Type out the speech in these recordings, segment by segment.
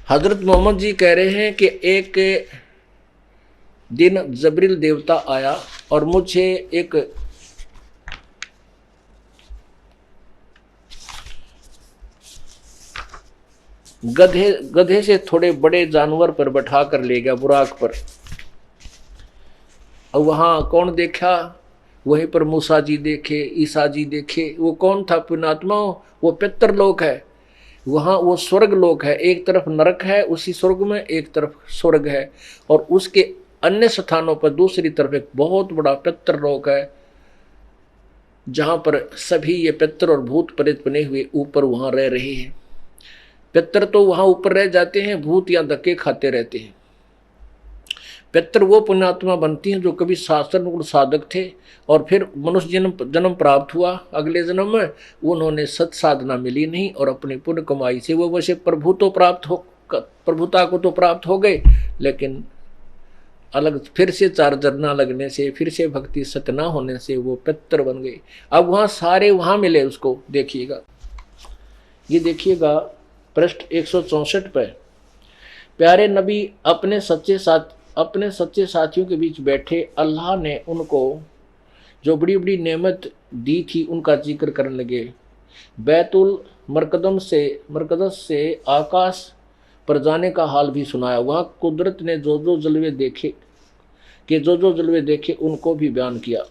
हजरत मोहम्मद जी कह रहे हैं कि एक दिन जबरील देवता आया और मुझे एक गधे से थोड़े बड़े जानवर पर बैठा कर ले गया, बुराक पर। और वहां कौन देखा? वहीं पर मूसा जी देखे, ईसा जी देखे। वो कौन था पुण्यात्मा? वो पितृलोक है। वहां वो स्वर्ग लोक है, एक तरफ नरक है उसी स्वर्ग में, एक तरफ स्वर्ग है, और उसके अन्य स्थानों पर दूसरी तरफ एक बहुत बड़ा पितृलोक है, जहां पर सभी ये पितृ और भूत प्रेत बने हुए ऊपर वहां रह रहे हैं। पितृ तो वहां ऊपर रह जाते हैं, भूत यहां धक्के खाते रहते हैं। पितृ वो पुण्यात्मा बनती हैं जो कभी शास्त्र और साधक थे और फिर मनुष्य जन्म प्राप्त हुआ, अगले जन्म में उन्होंने सत साधना मिली नहीं और अपनी पुण्य कमाई से वो वैसे प्रभुता को तो प्राप्त हो गए, लेकिन अलग फिर से चार्जर ना लगने से, फिर से भक्ति सत ना होने से वो पितृ बन गए। अब वहां सारे वहां मिले उसको। देखिएगा, ये देखिएगा पृष्ठ 164 पे। प्यारे नबी अपने सच्चे साथियों के बीच बैठे, अल्लाह ने उनको जो बड़ी बड़ी नेमत दी थी उनका जिक्र करने लगे। बैतुल मरकदस से आकाश पर जाने का हाल भी सुनाया। वहाँ कुदरत ने जो जो जलवे देखे उनको भी बयान किया।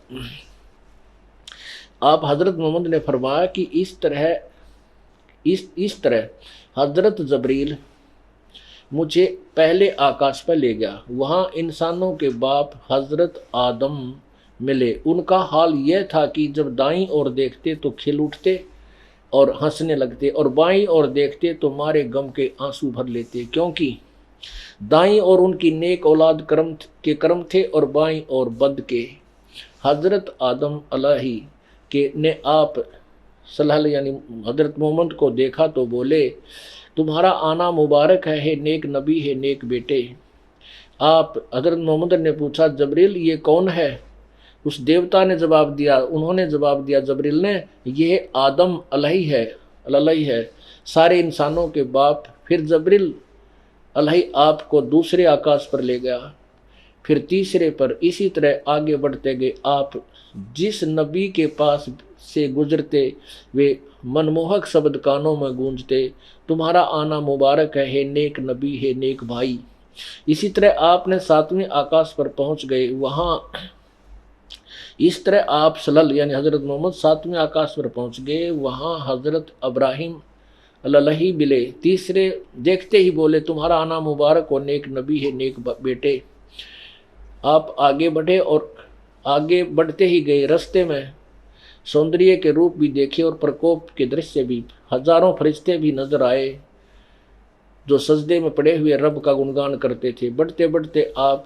आप हजरत मोहम्मद ने फरमाया कि इस तरह हजरत जबरील मुझे पहले आकाश पर ले गया। वहाँ इंसानों के बाप हजरत आदम मिले। उनका हाल यह था कि जब दाईं ओर देखते तो खिल उठते और हंसने लगते, और बाईं ओर देखते तो मारे गम के आंसू भर लेते, क्योंकि दाईं ओर उनकी नेक औलाद कर्म थे और बाईं ओर बद के। हजरत आदम अलैहि के ने आप सल्लल्लाहु यानी हजरत मोहम्मद को देखा तो बोले, तुम्हारा आना मुबारक है नेक नबी, है नेक बेटे। आप हजरत मोहम्मद ने पूछा, जबरील ये कौन है? उस देवता ने जवाब दिया, उन्होंने जवाब दिया जबरील ने, यह आदम अलैहि है, सारे इंसानों के बाप। फिर जबरील अलैहि आपको दूसरे आकाश पर ले गया, फिर तीसरे पर। इसी तरह आगे बढ़ते गए। आप जिस नबी के पास से गुजरते वे मनमोहक शब्द कानों में गूंजते, तुम्हारा आना मुबारक है नेक नबी, है नेक भाई। इसी तरह आपने 7वें आकाश पर पहुंच गए। वहां इस तरह आप सल्लल्लाहु यानी हजरत मोहम्मद 7वें आकाश पर पहुंच गए। वहां हजरत इब्राहिम अलैहि मिले। तीसरे देखते ही बोले, तुम्हारा आना मुबारक हो नेक नबी, है नेक बेटे। आप आगे बढ़े और आगे बढ़ते ही गए। रास्ते में सौंदर्य के रूप भी देखे और प्रकोप के दृश्य भी। हजारों फरिश्ते भी नजर आए जो सजदे में पड़े हुए रब का गुणगान करते थे। बढ़ते बढ़ते आप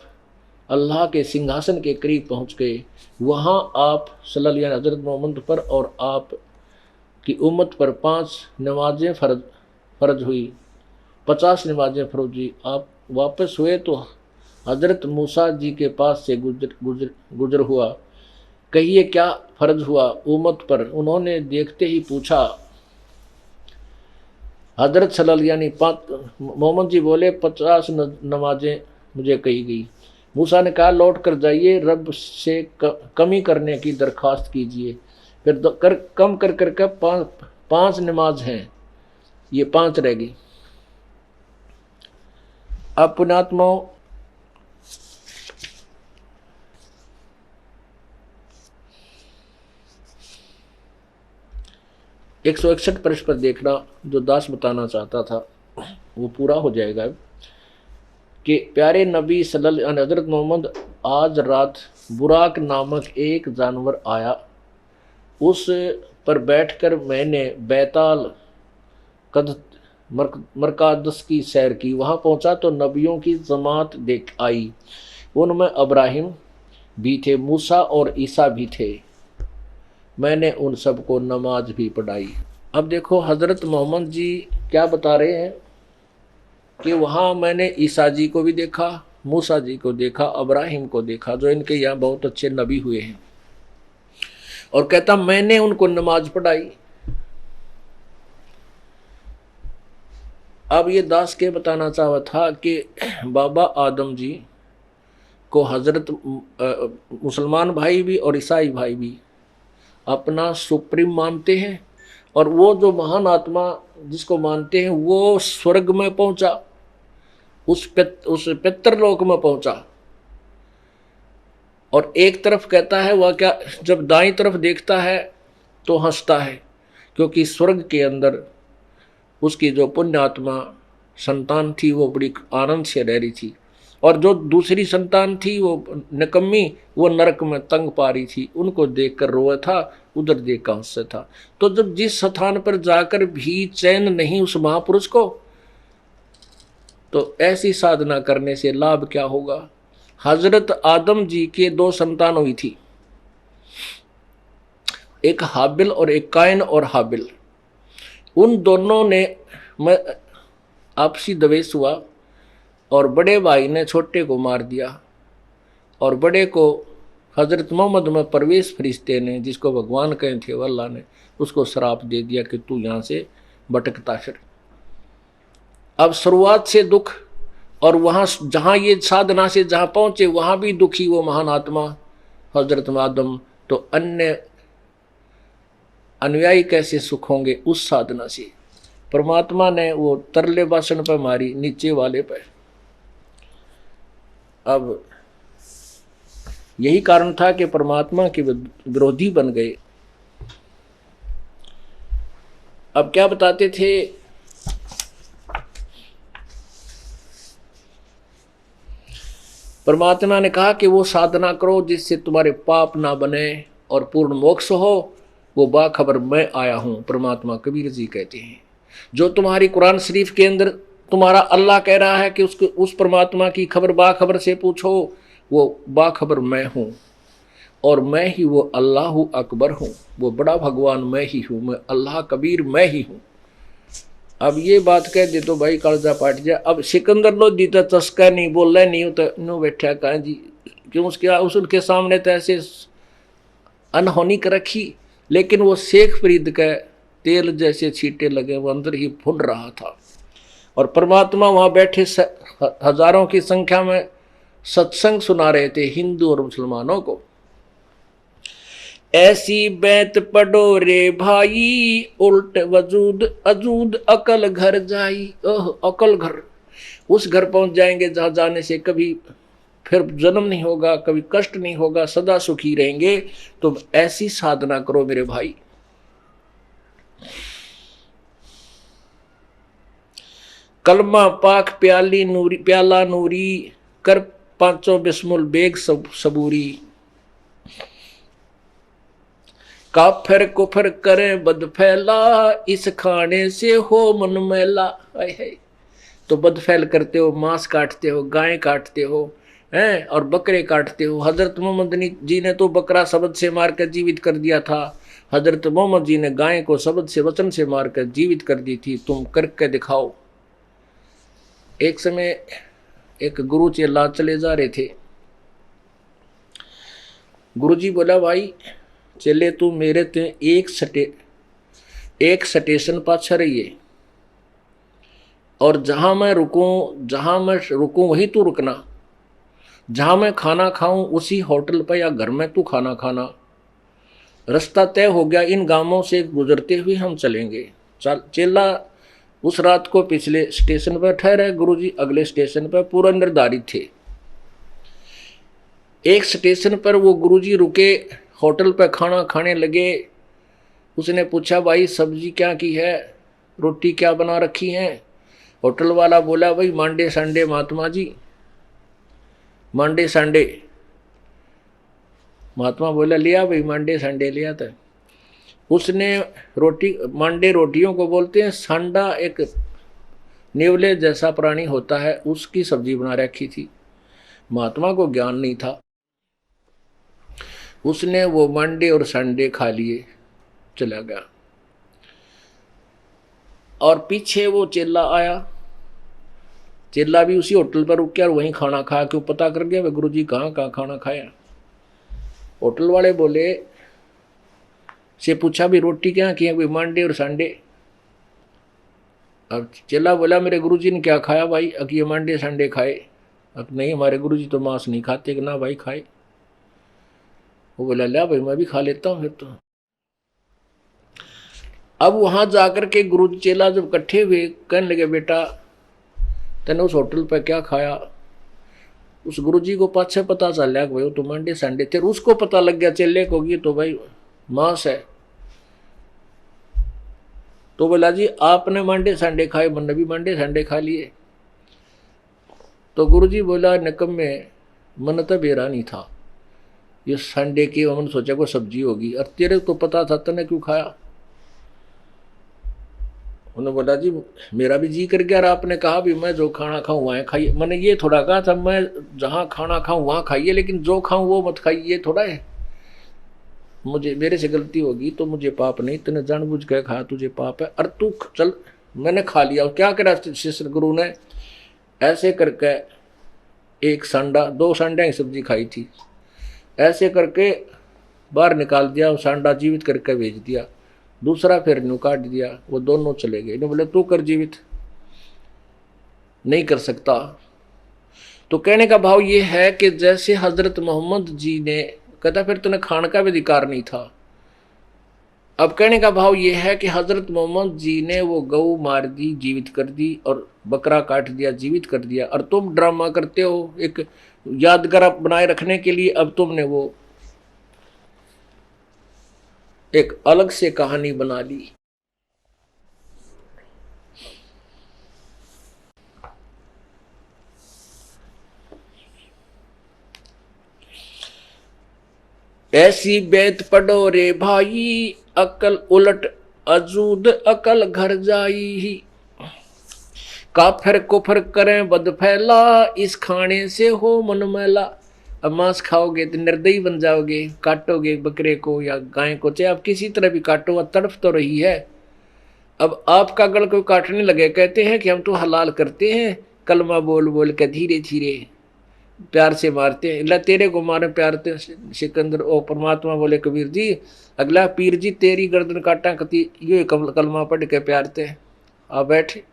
अल्लाह के सिंहासन के करीब पहुंच गए। वहां आप सल्लल्लाहु अलैहि हजरत मोहम्मद पर और आप की उम्मत पर 5 नमाजें फर्ज हुई, 50 नमाजें फर्ज हुई। आप वापस हुए तो हजरत मूसा जी के पास से गुजर हुआ। कहिए क्या फर्ज हुआ उम्मत पर? उन्होंने देखते ही पूछा। हजरत सल्लल्लाहु यानी मोहम्मद जी बोले, 50 नमाजें मुझे कही गई। मूसा ने कहा, लौट कर जाइए, रब से कमी करने की दरखास्त कीजिए। फिर कम कर 5 नमाज हैं, ये 5 रह गई। अब पुण्यात्माओं, एक 161 पृष्ठ पर देखना, जो दास बताना चाहता था वो पूरा हो जाएगा। कि प्यारे नबी सल्लल्लाहु अलैहि हजरत मोहम्मद, आज रात बुराक नामक एक जानवर आया, उस पर बैठकर मैंने बैताल मरकादस की सैर की। वहां पहुंचा तो नबियों की जमात देख आई। उनमें इब्राहिम भी थे, मूसा और ईसा भी थे। मैंने उन सबको नमाज भी पढ़ाई। अब देखो हजरत मोहम्मद जी क्या बता रहे हैं कि वहाँ मैंने ईसा जी को भी देखा, मूसा जी को देखा, इब्राहिम को देखा, जो इनके यहाँ बहुत अच्छे नबी हुए हैं, और कहता मैंने उनको नमाज पढ़ाई। अब ये दास के बताना चाहा था कि बाबा आदम जी को हजरत मुसलमान भाई भी और ईसाई भाई भी अपना सुप्रीम मानते हैं, और वो जो महान आत्मा जिसको मानते हैं वो स्वर्ग में पहुंचा, उस पितरलोक में पहुंचा। और एक तरफ कहता है वह क्या, जब दाईं तरफ देखता है तो हंसता है, क्योंकि स्वर्ग के अंदर उसकी जो पुण्य आत्मा संतान थी वो बड़ी आनंद से रह रही थी, और जो दूसरी संतान थी वो निकम्मी, वो नरक में तंग पा रही थी, उनको देखकर रोया था, उधर देख कर हंसता था। तो जब जिस स्थान पर जाकर भी चैन नहीं उस महापुरुष को, तो ऐसी साधना करने से लाभ क्या होगा। हजरत आदम जी के दो संतान हुई थी, एक हाबिल और एक कायन और हाबिल। उन दोनों ने आपसी द्वेष हुआ, और बड़े भाई ने छोटे को मार दिया, और बड़े को हजरत मोहम्मद में परवेश फरिश्ते ने, जिसको भगवान कहे थे अल्लाह ने, उसको श्राप दे दिया कि तू यहाँ से भटकता फिर। अब शुरुआत से दुख, और वहाँ जहाँ ये साधना से जहाँ पहुँचे वहाँ भी दुखी वो महान आत्मा हजरत आदम, तो अन्य अनुयायी कैसे सुख होंगे उस साधना से। परमात्मा ने वो तरले बासन पर मारी, नीचे वाले पर। अब यही कारण था कि परमात्मा के विरोधी बन गए। अब क्या बताते थे, परमात्मा ने कहा कि वो साधना करो जिससे तुम्हारे पाप ना बने और पूर्ण मोक्ष हो, वो बाखबर मैं आया हूं। परमात्मा कबीर जी कहते हैं, जो तुम्हारी कुरान शरीफ के अंदर तुम्हारा अल्लाह कह रहा है कि उसको उस परमात्मा की खबर बाखबर से पूछो, वो बाखबर मैं हूँ, और मैं ही वो अल्लाह अकबर हूँ, वो बड़ा भगवान मैं ही हूँ, मैं अल्लाह कबीर मैं ही हूँ। अब ये बात कह दे तो भाई कालजा पाट जाए। अब सिकंदर लोधी तो चस्का नहीं बोल रहा, नहीं तो नो बैठा कहा जी, क्यों उनके सामने तो ऐसे अनहोनी कर रखी, लेकिन वो शेख फरीद का तेल जैसे छींटे लगे, वो अंदर ही फुल रहा था। और परमात्मा वहाँ बैठे हजारों की संख्या में सत्संग सुना रहे थे हिंदू और मुसलमानों को। ऐसी बैत पढ़ो रे भाई, उल्ट वजूद अजूद अकल घर जाई। ओह अकल घर, उस घर पहुंच जाएंगे जहां जाने से कभी फिर जन्म नहीं होगा, कभी कष्ट नहीं होगा, सदा सुखी रहेंगे। तो ऐसी साधना करो मेरे भाई। कलमा पाक प्याली नूरी, प्याला नूरी कर पांचों बिस्मुल बेग सबूरी। काफिर कुफर करे बद फैला, इस खाने से हो मन मैला। है तो बद फैल करते हो, मांस काटते हो, गाय काटते हो हैं, और बकरे काटते हो। हजरत मोहम्मद जी ने तो बकरा शब्द से मारकर जीवित कर दिया था, हजरत मोहम्मद जी ने गाय को शब्द से वचन से मारकर जीवित कर दी थी। तुम करके दिखाओ। एक समय एक गुरु चेला चले जा रहे थे। गुरुजी बोला, भाई चले तू मेरे ते एक स्टेशन पाछा रहिए, और जहां मैं रुकूं वहीं तू रुकना, जहां मैं खाना खाऊं उसी होटल पर या घर में तू खाना खाना। रास्ता तय हो गया, इन गांवों से गुजरते हुए हम चलेंगे। चेला उस रात को पिछले स्टेशन पर ठहरे, गुरुजी अगले स्टेशन पर पूरा निर्धारित थे। एक स्टेशन पर वो गुरुजी रुके, होटल पर खाना खाने लगे। उसने पूछा, भाई सब्जी क्या की है, रोटी क्या बना रखी है। होटल वाला बोला, भाई मांडे संडे महात्मा जी, मांडे संडे। महात्मा बोला, लिया भाई मांडे संडे लिया था। उसने रोटी, मांडे रोटियों को बोलते हैं, सांडा एक नेवले जैसा प्राणी होता है, उसकी सब्जी बना रखी थी। महात्मा को ज्ञान नहीं था, उसने वो मांडे और संडे खा लिए, चला गया। और पीछे वो चेला आया, चेला भी उसी होटल पर रुक गया और वहीं खाना खाया। क्यों पता कर गया गुरु जी कहाँ कहाँ खाना खाया। होटल वाले बोले से पूछा भी रोटी क्या की है, कोई मांडे और संडे। अब चेला बोला मेरे गुरुजी ने क्या खाया भाई? अब ये मंडे संडे खाए। अब नहीं, हमारे गुरुजी तो मांस नहीं खाते। कि ना भाई खाए। वो बोला लिया भाई मैं भी खा लेता हूँ फिर तो। अब वहां जाकर के गुरु चेला जब इकट्ठे हुए, कहने लगे बेटा तने उस होटल पे क्या खाया? उस गुरुजी को पाछे पता चल गया कि भाई वो तो मंडे संडे थे। उसको पता लग गया चेले को कि तो भाई मांस है। तो बोला जी आपने मंडे संडे खाए, मैंने भी मंडे संडे खा लिए। तो गुरुजी बोला निकम्मे, मन तो बेरा नहीं था, ये संडे की हमने सोचा कोई सब्जी होगी, और तेरे तो पता था, तने क्यों खाया? उन्होंने बोला जी मेरा भी जी कर गया, और आपने कहा भी मैं जो खाना खाऊं वहाँ खाइए। मैंने ये थोड़ा कहा था मैं जहाँ खाना खाऊं वहाँ खाइए, लेकिन जो खाऊं वो मत खाइए, ये थोड़ा है। मुझे मेरे से गलती होगी तो मुझे पाप नहीं, तूने जानबूझ के खाया तुझे पाप है। और तू चल, मैंने खा लिया। क्या करा शिष्य गुरु ने? ऐसे करके एक सांडा, 2 सांडा की सब्जी खाई थी, ऐसे करके बाहर निकाल दिया, सांडा जीवित करके भेज दिया। दूसरा फिर न्यू काट दिया, वो दोनों चले गए। इन्होंने बोले तू कर जीवित, नहीं कर सकता। तो कहने का भाव ये है कि जैसे हजरत मोहम्मद जी ने कहता फिर तुम्हें खाने का भी अधिकार नहीं था। अब कहने का भाव ये है कि हजरत मोहम्मद जी ने वो गऊ मार दी, जीवित कर दी, और बकरा काट दिया, जीवित कर दिया, और तुम ड्रामा करते हो एक यादगार बनाए रखने के लिए। अब तुमने वो एक अलग से कहानी बना ली। ऐसी बेत पढ़ो रे भाई, अकल उलट अजूद अकल घर जाई। काफिर कुफर करें बद फैला, इस खाने से हो मन मैला। अब मांस खाओगे तो निर्दयी बन जाओगे, काटोगे बकरे को या गाय को, चाहे आप किसी तरह भी काटो, वह तड़फ तो रही है। अब आपका गल कोई काटने लगे, कहते हैं कि हम तो हलाल करते हैं, कलमा बोल बोल के धीरे धीरे प्यार से मारते हैं। अल्लाह तेरे को मारे प्यार ते सिकंदर। ओ परमात्मा बोले कबीर जी, अगला पीर जी तेरी गर्दन काटा कति, ये कलमा पढ़ के प्यार ते आ बैठे।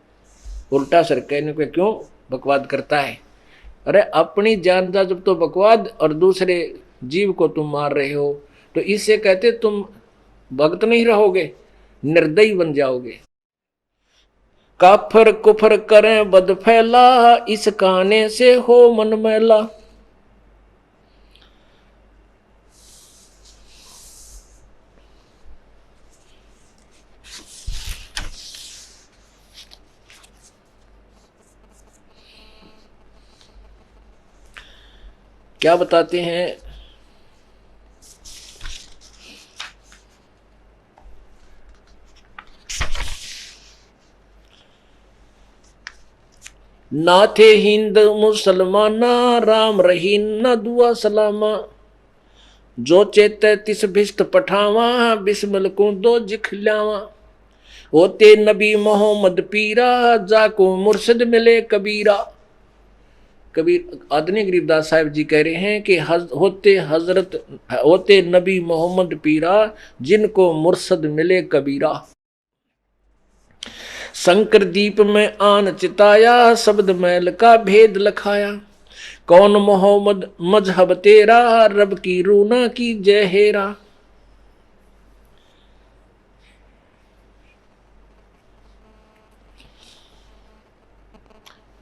उल्टा सर कहने को क्यों बकवाद करता है? अरे अपनी जान का जब तो बकवाद, और दूसरे जीव को तुम मार रहे हो, तो इससे कहते तुम भक्त नहीं रहोगे, निर्दयी बन जाओगे। काफर कुफर करें बद फैला, इस काने से हो मन मैला। क्या बताते हैं? ना थे हिंद मुसलमाना, राम रही न दुआ सलामा। जो चेते तिस भिष्ट पठावा, बिस्मिल को दो जिखलावा। होते नबी मोहम्मद पीरा, जाको मुर्शिद मिले कबीरा। कबीर आदनी गरीबदास साहिब जी कह रहे हैं कि होते नबी मोहम्मद पीरा, जिनको मुर्शद मिले कबीरा। शंकर दीप में आन चिताया, शब्द मैल का भेद लखाया। कौन मोहम्मद मजहब तेरा, रब की रूना की जय हेरा।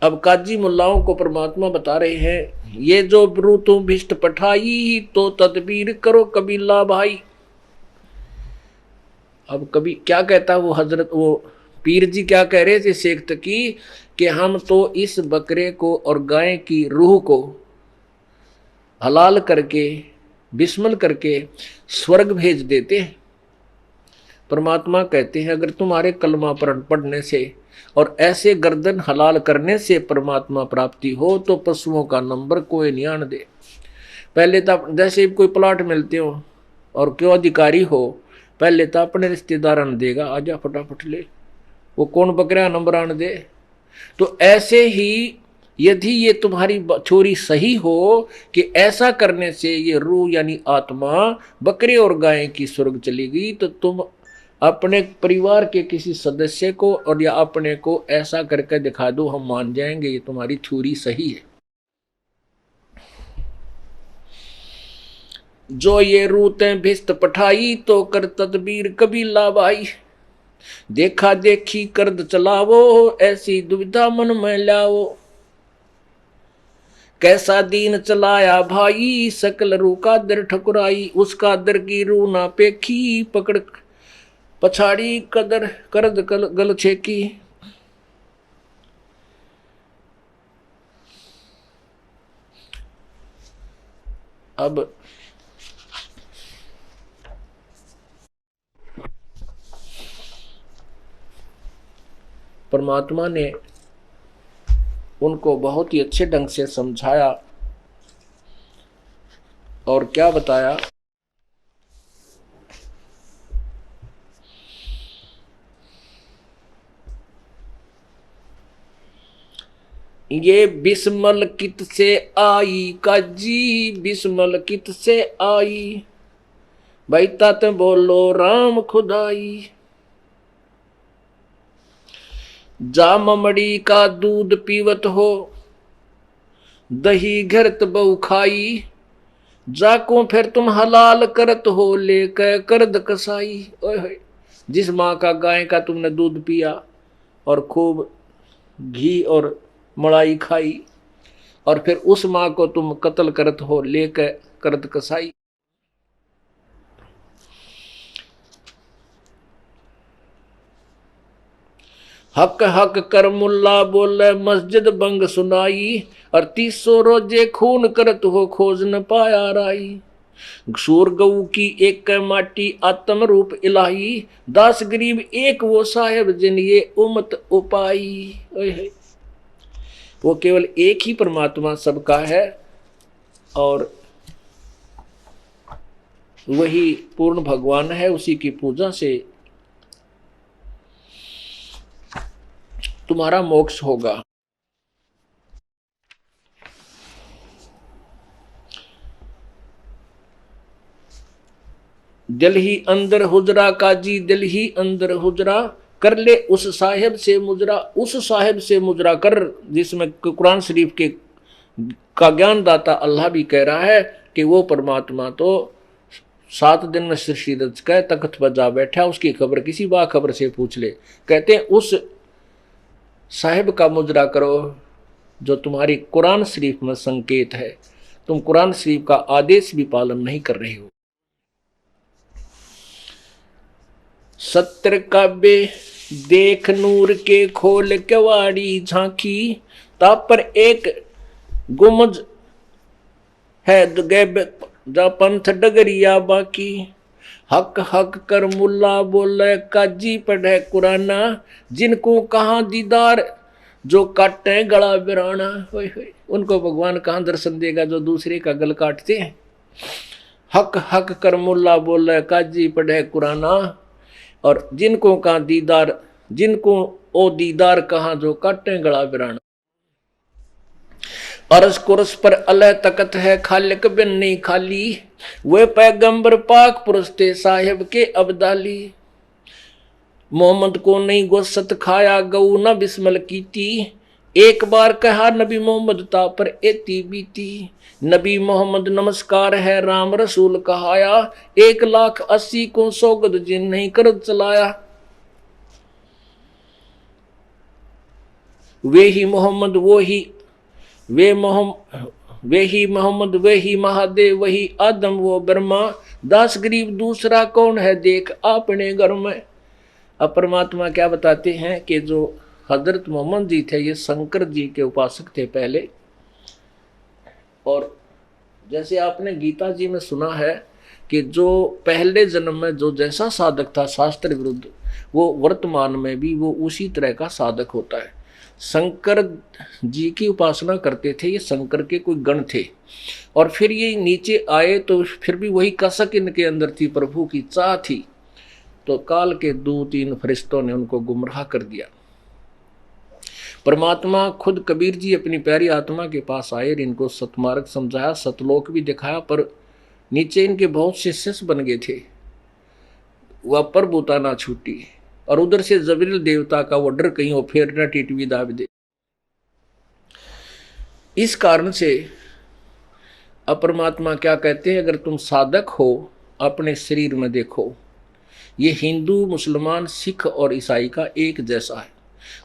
अब काजी मुल्लाओं को परमात्मा बता रहे हैं, ये जो ब्रू तुम भिष्ट पठाई, तो तदबीर करो कबीला भाई। अब कभी क्या कहता वो हजरत, वो पीर जी क्या कह रहे थे शेख तकी, कि हम तो इस बकरे को और गाय की रूह को हलाल करके बिस्मिल करके स्वर्ग भेज देते हैं। परमात्मा कहते हैं अगर तुम्हारे कलमा पढ़ने से और ऐसे गर्दन हलाल करने से परमात्मा प्राप्ति हो, तो पशुओं का नंबर कोई नहीं आन दे। पहले तो जैसे कोई प्लाट मिलते हो और क्यों अधिकारी हो, पहले तो अपने रिश्तेदार आन देगा, आजा फटाफट ले, वो कौन बकरा नंबर आन दे। तो ऐसे ही यदि ये तुम्हारी छोरी सही हो कि ऐसा करने से ये रूह यानी आत्मा बकरे और गाय की स्वर्ग चली गई, तो तुम अपने परिवार के किसी सदस्य को और या अपने को ऐसा करके दिखा दो, हम मान जाएंगे ये तुम्हारी थ्योरी सही है। जो ये रूतें भिस्त पठाई तो कर तदबीर कभी लाभ आई। देखा देखी कर्द चलावो ऐसी दुविधा मन में लाओ। कैसा दीन चलाया भाई सकल रू का दर ठकुराई। उसका दर की रू ना पेखी पकड़ पछाड़ी कदर करद गल छेकी। अब परमात्मा ने उनको बहुत ही अच्छे ढंग से समझाया और क्या बताया। ये बिस्मल कित से आई काजी, बिस्मल कित से आई। भाई तात बोलो राम खुदाई। जा ममड़ी का दूध पीवत हो, दही घरत बहु खाई। जाको फिर तुम हलाल करत हो, लेकर करद कसाई। ओए जिस माँ का गाय का तुमने दूध पिया और खूब घी और मलाई खाई, और फिर उस माँ को तुम कत्ल करत हो, लेकर करद कसाई। हक हक कर मुल्ला बोले मस्जिद बंग सुनाई। और 300 रोजे खून करत हो, खोज न पाया राई। सूर गऊ की एक माटी आत्म रूप इलाही। दास गरीब एक वो साहेब जिन ये उमत उपाई। वो केवल एक ही परमात्मा सबका है और वही पूर्ण भगवान है। उसी की पूजा से तुम्हारा मोक्ष होगा। दिल ही अंदर हुजरा काजी, दिल ही अंदर हुजरा। कर ले उस साहिब से मुजरा, उस साहिब से मुजरा कर, जिसमें कुरान शरीफ के का ज्ञान दाता अल्लाह भी कह रहा है कि वो परमात्मा तो 7 दिन में सृष्टि रच कर तख्त बजा बैठा। उसकी खबर किसी बाखबर से पूछ ले। कहते हैं उस साहिब का मुजरा करो जो तुम्हारी कुरान शरीफ में संकेत है। तुम कुरान शरीफ का आदेश भी पालन नहीं कर रहे हो। सत्र काबे देख नूर के खोल केवाड़ी झांकी। ताप पर एक गुमज है जा पंथ डगरिया बाकी। हक हक कर मुल्ला बोले काजी पढ़े कुराना। जिनको कहाँ दीदार जो काटे गला बिराना। उनको भगवान कहाँ दर्शन देगा जो दूसरे का गल काटते हैं। हक हक कर मुल्ला बोले काजी पढ़े कुराना। और जिनको कहाँ दीदार, जिनको ओ दीदार कहाँ जो काटे गला बिराना। अरस कुरस पर अल्लाह तकत है खालिक बिन नहीं खाली। वे पैगंबर पाक पुरुष थे साहिब के अब्दाली। मोहम्मद को नहीं गोसत खाया गऊ न बिस्मल कीती। एक बार कहा नबी मोहम्मद ता पर एती बीती। नबी मोहम्मद नमस्कार है राम रसूल कहाया। 1,80,000 को सोगद जिन नहीं कर चलाया। वे ही मोहम्मद वो ही वे ही मोहम्मद वे ही महादेव वही आदम वो ब्रह्मा। दास गरीब दूसरा कौन है देख अपने घर में। अब परमात्मा क्या बताते हैं कि जो हजरत मोहम्मद जी थे ये शंकर जी के उपासक थे पहले। और जैसे आपने गीता जी में सुना है कि जो पहले जन्म में जो जैसा साधक था शास्त्र विरुद्ध, वो वर्तमान में भी वो उसी तरह का साधक होता है। शंकर जी की उपासना करते थे, ये शंकर के कोई गण थे। और फिर ये नीचे आए तो फिर भी वही कसक इनके अंदर थी, प्रभु की चाह थी। तो काल के 2-3 फरिश्तों ने उनको गुमराह कर दिया। परमात्मा खुद कबीर जी अपनी प्यारी आत्मा के पास आए, इनको सतमार्ग समझाया, सतलोक भी दिखाया, पर नीचे इनके बहुत से शिष्य बन गए थे। वह प्रभुता ना छूटी, और उधर से जबरील देवता का वो डर कहीं वो फिर न टिटवी दाब दे। इस कारण से अपरमात्मा क्या कहते हैं, अगर तुम साधक हो अपने शरीर में देखो, ये हिंदू मुसलमान सिख और ईसाई का एक जैसा है,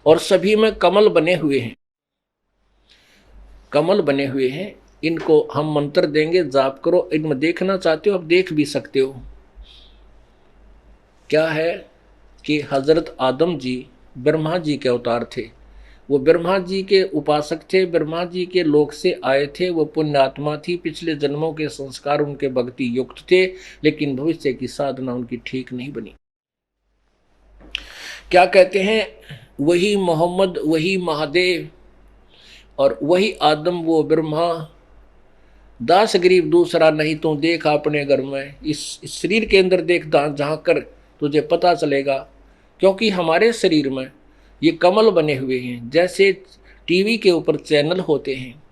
और सभी में कमल बने हुए हैं, कमल बने हुए हैं। इनको हम मंत्र देंगे, जाप करो। इनमें देखना चाहते हो आप देख भी सकते हो। क्या है कि हजरत आदम जी ब्रह्मा जी के अवतार थे, वो ब्रह्मा जी के उपासक थे, ब्रह्मा जी के लोक से आए थे, वो पुण्यात्मा थी, पिछले जन्मों के संस्कार उनके भक्ति युक्त थे, लेकिन भविष्य की साधना उनकी ठीक नहीं बनी। क्या कहते हैं, वही मोहम्मद, वही महादेव और वही आदम, वो ब्रह्मा, दास गरीब दूसरा नहीं, तू देख अपने घर में, इस शरीर के अंदर देख, जहां कर तुझे पता चलेगा। क्योंकि हमारे शरीर में ये कमल बने हुए हैं, जैसे टीवी के ऊपर चैनल होते हैं।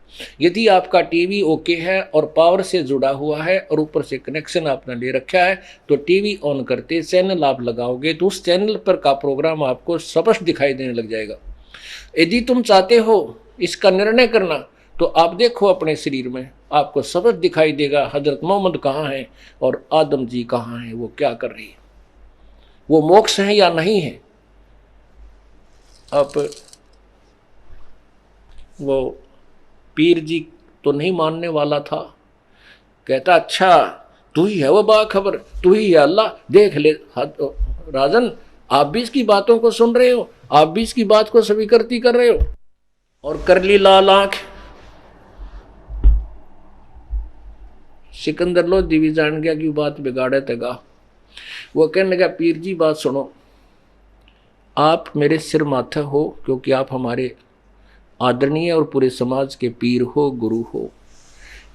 यदि आपका टीवी ओके है और पावर से जुड़ा हुआ है और ऊपर से कनेक्शन आपने ले रखा है, तो टीवी ऑन करते चैनल आप लगाओगे तो उस चैनल पर का प्रोग्राम आपको स्पष्ट दिखाई देने लग जाएगा। यदि तुम चाहते हो इसका निर्णय करना, तो आप देखो अपने शरीर में, आपको स्पष्ट दिखाई देगा हजरत मोहम्मद कहाँ है और आदम जी कहाँ है, वो क्या कर रही है, वो मोक्ष है या नहीं है। अब वो पीर जी तो नहीं मानने वाला था, कहता अच्छा तू ही है वो बाखबर, तू ही है अल्लाह, देख ले राजन, आप भी इसकी बातों को सुन रहे हो, आप भी इसकी बात को स्वीकृति कर रहे हो, और कर ली लाल आंख। सिकंदर लोधी भी जान गया कि बात बिगाड़े तेगा। वो कहने लगा पीर जी बात सुनो, आप मेरे सिर माथे हो, क्योंकि आप हमारे आदरणीय और पूरे समाज के पीर हो, गुरु हो,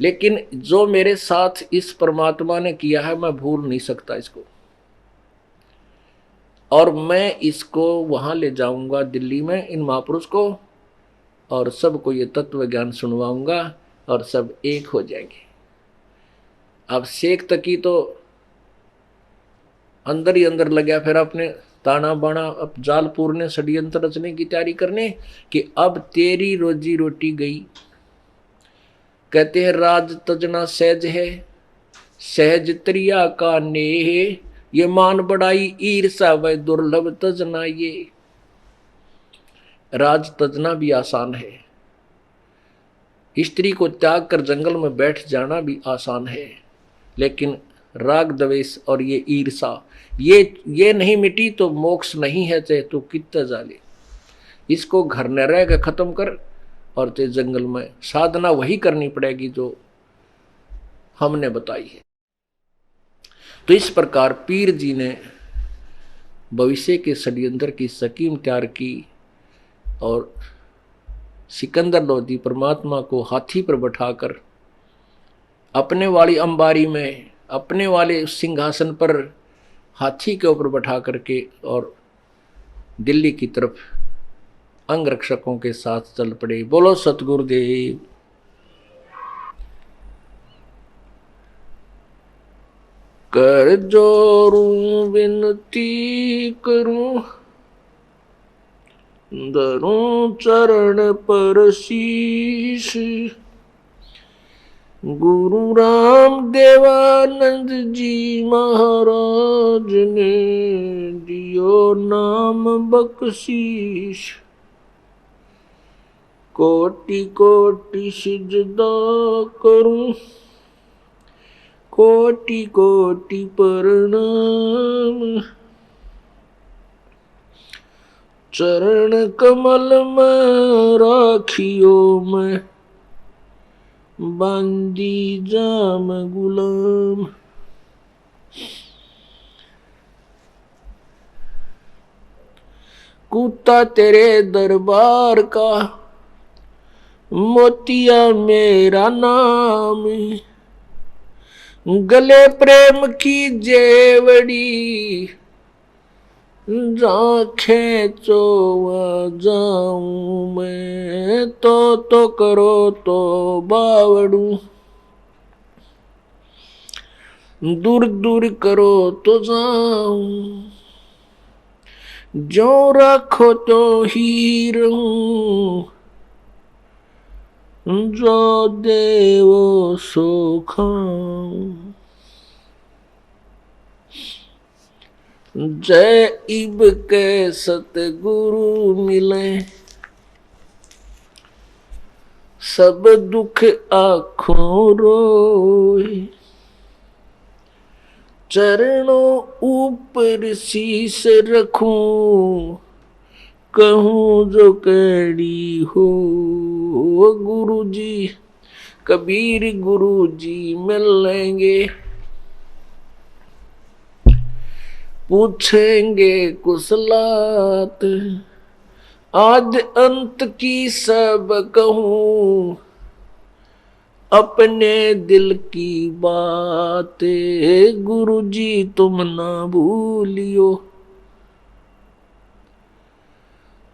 लेकिन जो मेरे साथ इस परमात्मा ने किया है मैं भूल नहीं सकता इसको, और मैं इसको वहां ले जाऊंगा दिल्ली में इन महापुरुष को, और सबको ये तत्व ज्ञान सुनवाऊंगा और सब एक हो जाएंगे। अब शेख तकी तो अंदर ही अंदर लगा, फिर अपने ताना बाना, अब जालपुर ने षड्यंत्र रचने की तैयारी करने कि अब तेरी रोजी रोटी गई। कहते हैं राज तजना सहज है, सहज त्रिया का नेह, ये मान बढ़ाई ईर्षा व दुर्लभ तजना। ये राज तजना भी आसान है, स्त्री को त्याग कर जंगल में बैठ जाना भी आसान है, लेकिन राग द्वेष और ये ईर्षा ये नहीं मिटी तो मोक्ष नहीं है, चाहे तू कितना जाले। इसको घर न रह के खत्म कर, और ते जंगल में साधना वही करनी पड़ेगी जो हमने बताई है। तो इस प्रकार पीर जी ने भविष्य के षड्यंत्र की स्कीम तैयार की, और सिकंदर लोधी परमात्मा को हाथी पर बैठाकर अपने वाली अंबारी में, अपने वाले सिंहासन पर हाथी के ऊपर बैठा करके और दिल्ली की तरफ अंगरक्षकों के साथ चल पड़े। बोलो सतगुरुदेव। कर जोरूं विनती करूं, धरूं चरण पर शीश, गुरु राम देवानंद जी महाराज ने दियो नाम बख्शीश। कोटि कोटि सिजदा करूं, कोटि कोटि प्रणाम, चरण कमल में राखियो मैं, बंदी जाम गुलाम। कुत्ता तेरे दरबार का, मोतिया मेरा नाम, गले प्रेम की जेवड़ी, राखें चोवा जाऊं मैं, तो करो तो बावड़ू। दूर दूर करो तो जाऊं, जो रखो तो ही रहूं, जो देवो सो खाऊं। जय इब के सतगुरु मिले, सब दुख आँखों रोए। चरणों ऊपर शीश रखूं, कहूं जो कड़ी हो। गुरु जी कबीर गुरु जी मिलेंगे, पूछेंगे कुशलात। आद अंत की सब कहूं, अपने दिल की बात। गुरु जी तुम ना भूलियो,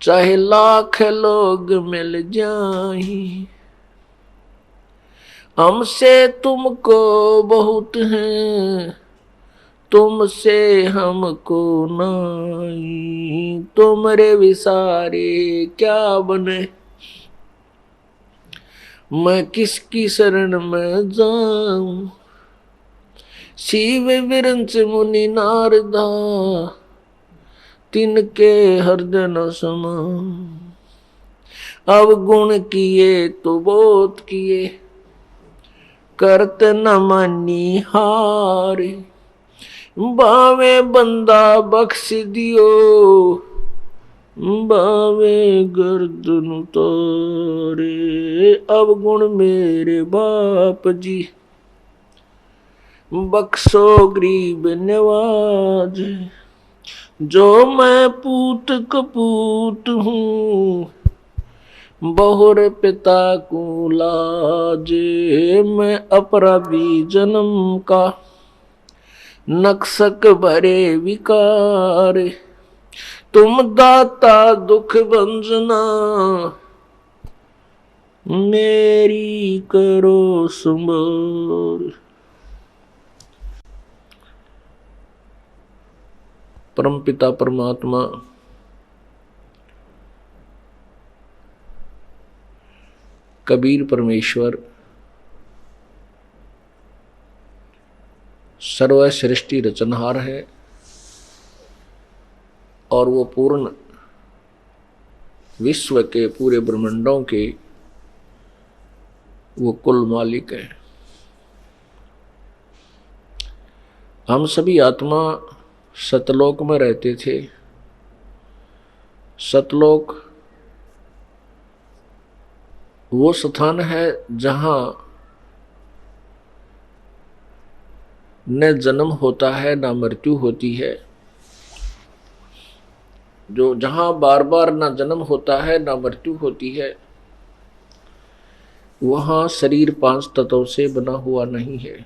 चाहे लाख लोग मिल जाएं, हमसे तुमको बहुत हैं, तुमसे हमको नहीं। तुमरे विसारे क्या बने, मैं किसकी शरण में जाऊं। शिव विरंच मुनि नारदा, तिनके हृदय न समाऊं। अवगुण किए तो बहुत किए, करत न मानी हार। बावे बंदा बख्श दियो, बावे गर्दन उतारे। अवगुण मेरे बाप जी, बख्शो गरीब नवाज। जो मैं पूत कपूत हूँ, बहुर पिता को लाज। मैं अपराधी जन्म का, नक्सक भरे विकार। तुम दाता दुख भंजना, मेरी करो संभार। परमपिता परमात्मा कबीर परमेश्वर सर्वसृष्टि रचनहार है, और वो पूर्ण विश्व के पूरे ब्रह्मांडों के वो कुल मालिक है। हम सभी आत्मा सतलोक में रहते थे। सतलोक वो स्थान है जहां न जन्म होता है न मृत्यु होती है। जो जहां बार बार न जन्म होता है न मृत्यु होती है, वहां शरीर 5 तत्वों से बना हुआ नहीं है।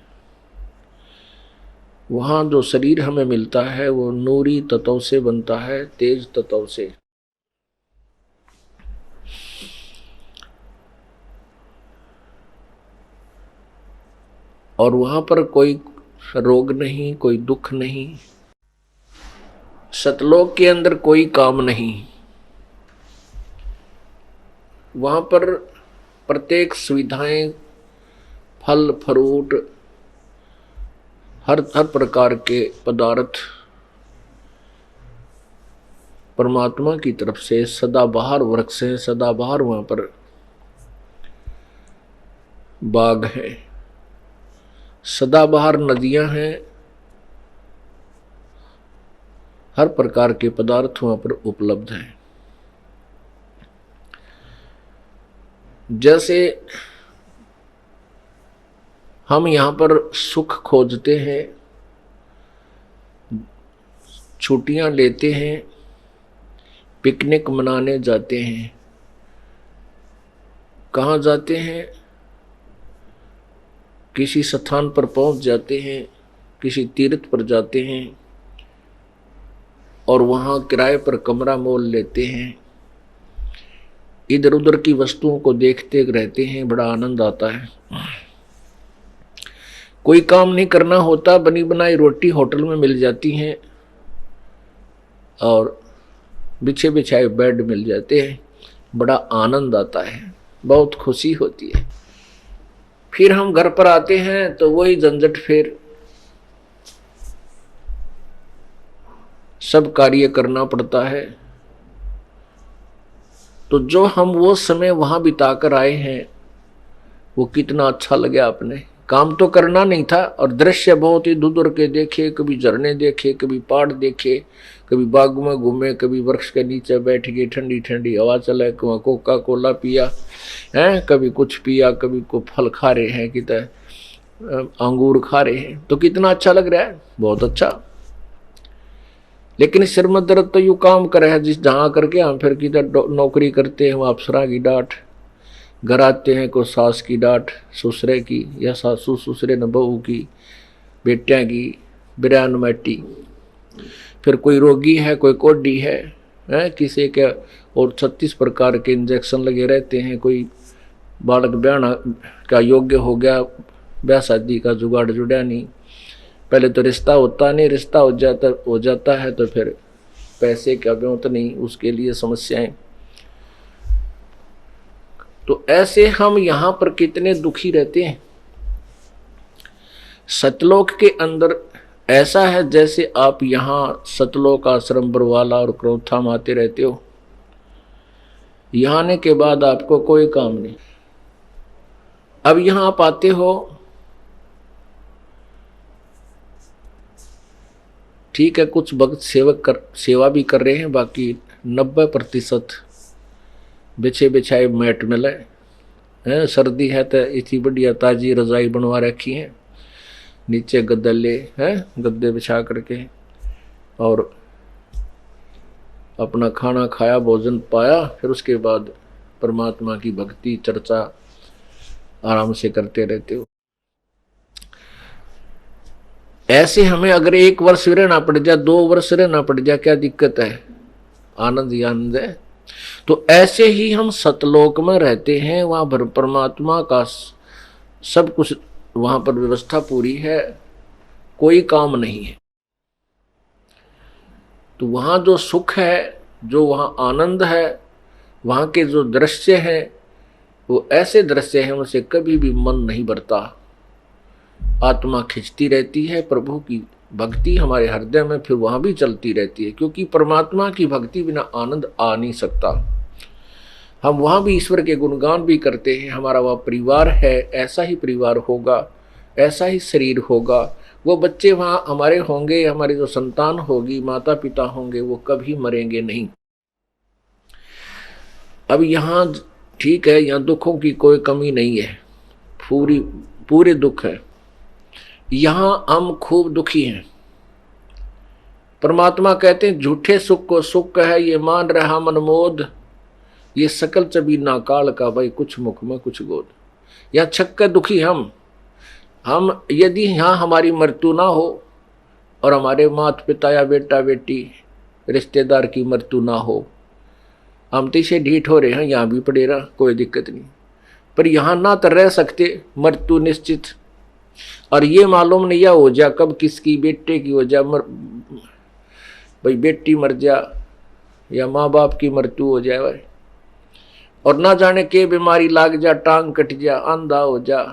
वहां जो शरीर हमें मिलता है वो नूरी तत्वों से बनता है, तेज तत्वों से। और वहां पर कोई रोग नहीं, कोई दुख नहीं। सतलोक के अंदर कोई काम नहीं। वहां पर प्रत्येक सुविधाएं, फल फ्रूट, हर प्रकार के पदार्थ परमात्मा की तरफ से सदाबहार वृक्ष है। सदाबहार वहां पर बाग है, सदाबहार नदियां हैं, हर प्रकार के पदार्थ वहां पर उपलब्ध हैं। जैसे हम यहाँ पर सुख खोजते हैं, छुट्टियां लेते हैं, पिकनिक मनाने जाते हैं। कहाँ जाते हैं? किसी स्थान पर पहुंच जाते हैं, किसी तीर्थ पर जाते हैं और वहाँ किराए पर कमरा मोल लेते हैं। इधर उधर की वस्तुओं को देखते रहते हैं, बड़ा आनंद आता है। कोई काम नहीं करना होता, बनी बनाई रोटी होटल में मिल जाती हैं और बिछे बिछाए बेड मिल जाते हैं, बड़ा आनंद आता है, बहुत खुशी होती है। फिर हम घर पर आते हैं तो वही झंझट, फिर सब कार्य करना पड़ता है। तो जो हम वो समय वहां बिता कर आए हैं वो कितना अच्छा लगे आपने। काम तो करना नहीं था और दृश्य बहुत ही दूर के देखे, कभी झरने देखे, कभी पहाड़ देखे, कभी बाग में घूमे, कभी वृक्ष के नीचे बैठ गए, ठंडी ठंडी हवा चले, कोका कोला पिया है, कभी कुछ पिया, कभी को फल खा रहे हैं, कितना अंगूर खा रहे हैं, तो कितना अच्छा लग रहा है, बहुत अच्छा। लेकिन सिर में दर्द तो यू काम करे है जिस जहाँ करके हम फिर किधर नौकरी करते हैं, वहाँ अफसरा की डांट, घर आते हैं को सास की डांट, ससुरे की, या सासू ससुरे न बहू की, बेटियाँ की, बिरान मैटी, फिर कोई रोगी है, कोई कोडी है किसी के, और 36 प्रकार के इंजेक्शन लगे रहते हैं, कोई बालक ब्याह का योग्य हो गया, ब्याह शादी का जुगाड़ जुड़ा नहीं, पहले तो रिश्ता होता नहीं, रिश्ता हो जाता है तो फिर पैसे का ब्योंत नहीं, उसके लिए समस्याएं। तो ऐसे हम यहाँ पर कितने दुखी रहते हैं। सतलोक के अंदर ऐसा है जैसे आप यहाँ सतलोक आश्रम बरवाला और क्रोथा में आते रहते हो, यहाँ आने के बाद आपको कोई काम नहीं। अब यहाँ आप आते हो, ठीक है, कुछ भक्त सेवा भी कर रहे हैं, बाकी 90% बिछे बिछाए मैट मिले हैं। सर्दी है तो इतनी बढ़िया ताजी रजाई बनवा रखी है, नीचे गद्दे हैं, गद्दे बिछा करके, और अपना खाना खाया, भोजन पाया, फिर उसके बाद परमात्मा की भक्ति चर्चा आराम से करते रहते हो। ऐसे हमें अगर 1 वर्ष रहना पड़ जाए, 2 वर्ष रहना पड़ जाए, क्या दिक्कत है, आनंद ही आनंद है। तो ऐसे ही हम सतलोक में रहते हैं, वहां पर परमात्मा का सब कुछ, वहां पर व्यवस्था पूरी है, कोई काम नहीं है। तो वहां जो सुख है, जो वहां आनंद है, वहां के जो दृश्य हैं वो ऐसे दृश्य हैं उनसे कभी भी मन नहीं भरता, आत्मा खिंचती रहती है। प्रभु की भक्ति हमारे हृदय में फिर वहां भी चलती रहती है, क्योंकि परमात्मा की भक्ति बिना आनंद आ नहीं सकता। हम वहां भी ईश्वर के गुणगान भी करते हैं, हमारा वह परिवार है, ऐसा ही परिवार होगा, ऐसा ही शरीर होगा, वो बच्चे वहां हमारे होंगे, हमारी जो संतान होगी, माता पिता होंगे, वो कभी मरेंगे नहीं। अब यहाँ ठीक है, यहाँ दुखों की कोई कमी नहीं है, पूरे दुख है। यहाँ हम खूब दुखी हैं। परमात्मा कहते हैं झूठे सुख को सुख है, ये मान रहा मनमोद, ये सकल चबी ना काल का, भाई कुछ मुख में कुछ गोद। यहाँ छक्कर दुखी हम यदि यहाँ हमारी मृत्यु ना हो और हमारे माता पिता या बेटा बेटी रिश्तेदार की मृत्यु ना हो, हम तो इसे ढीठ हो रहे हैं, यहाँ भी पड़े रहा, कोई दिक्कत नहीं। पर यहाँ ना तो रह सकते, मृत्यु निश्चित, और ये मालूम नहीं या हो जा कब किसकी बेटे की हो जा, भाई बेटी मर जा या माँ बाप की मृत्यु हो जाए भाई, और ना जाने के बीमारी लाग जा, टांग कट जा, अंधा हो जा,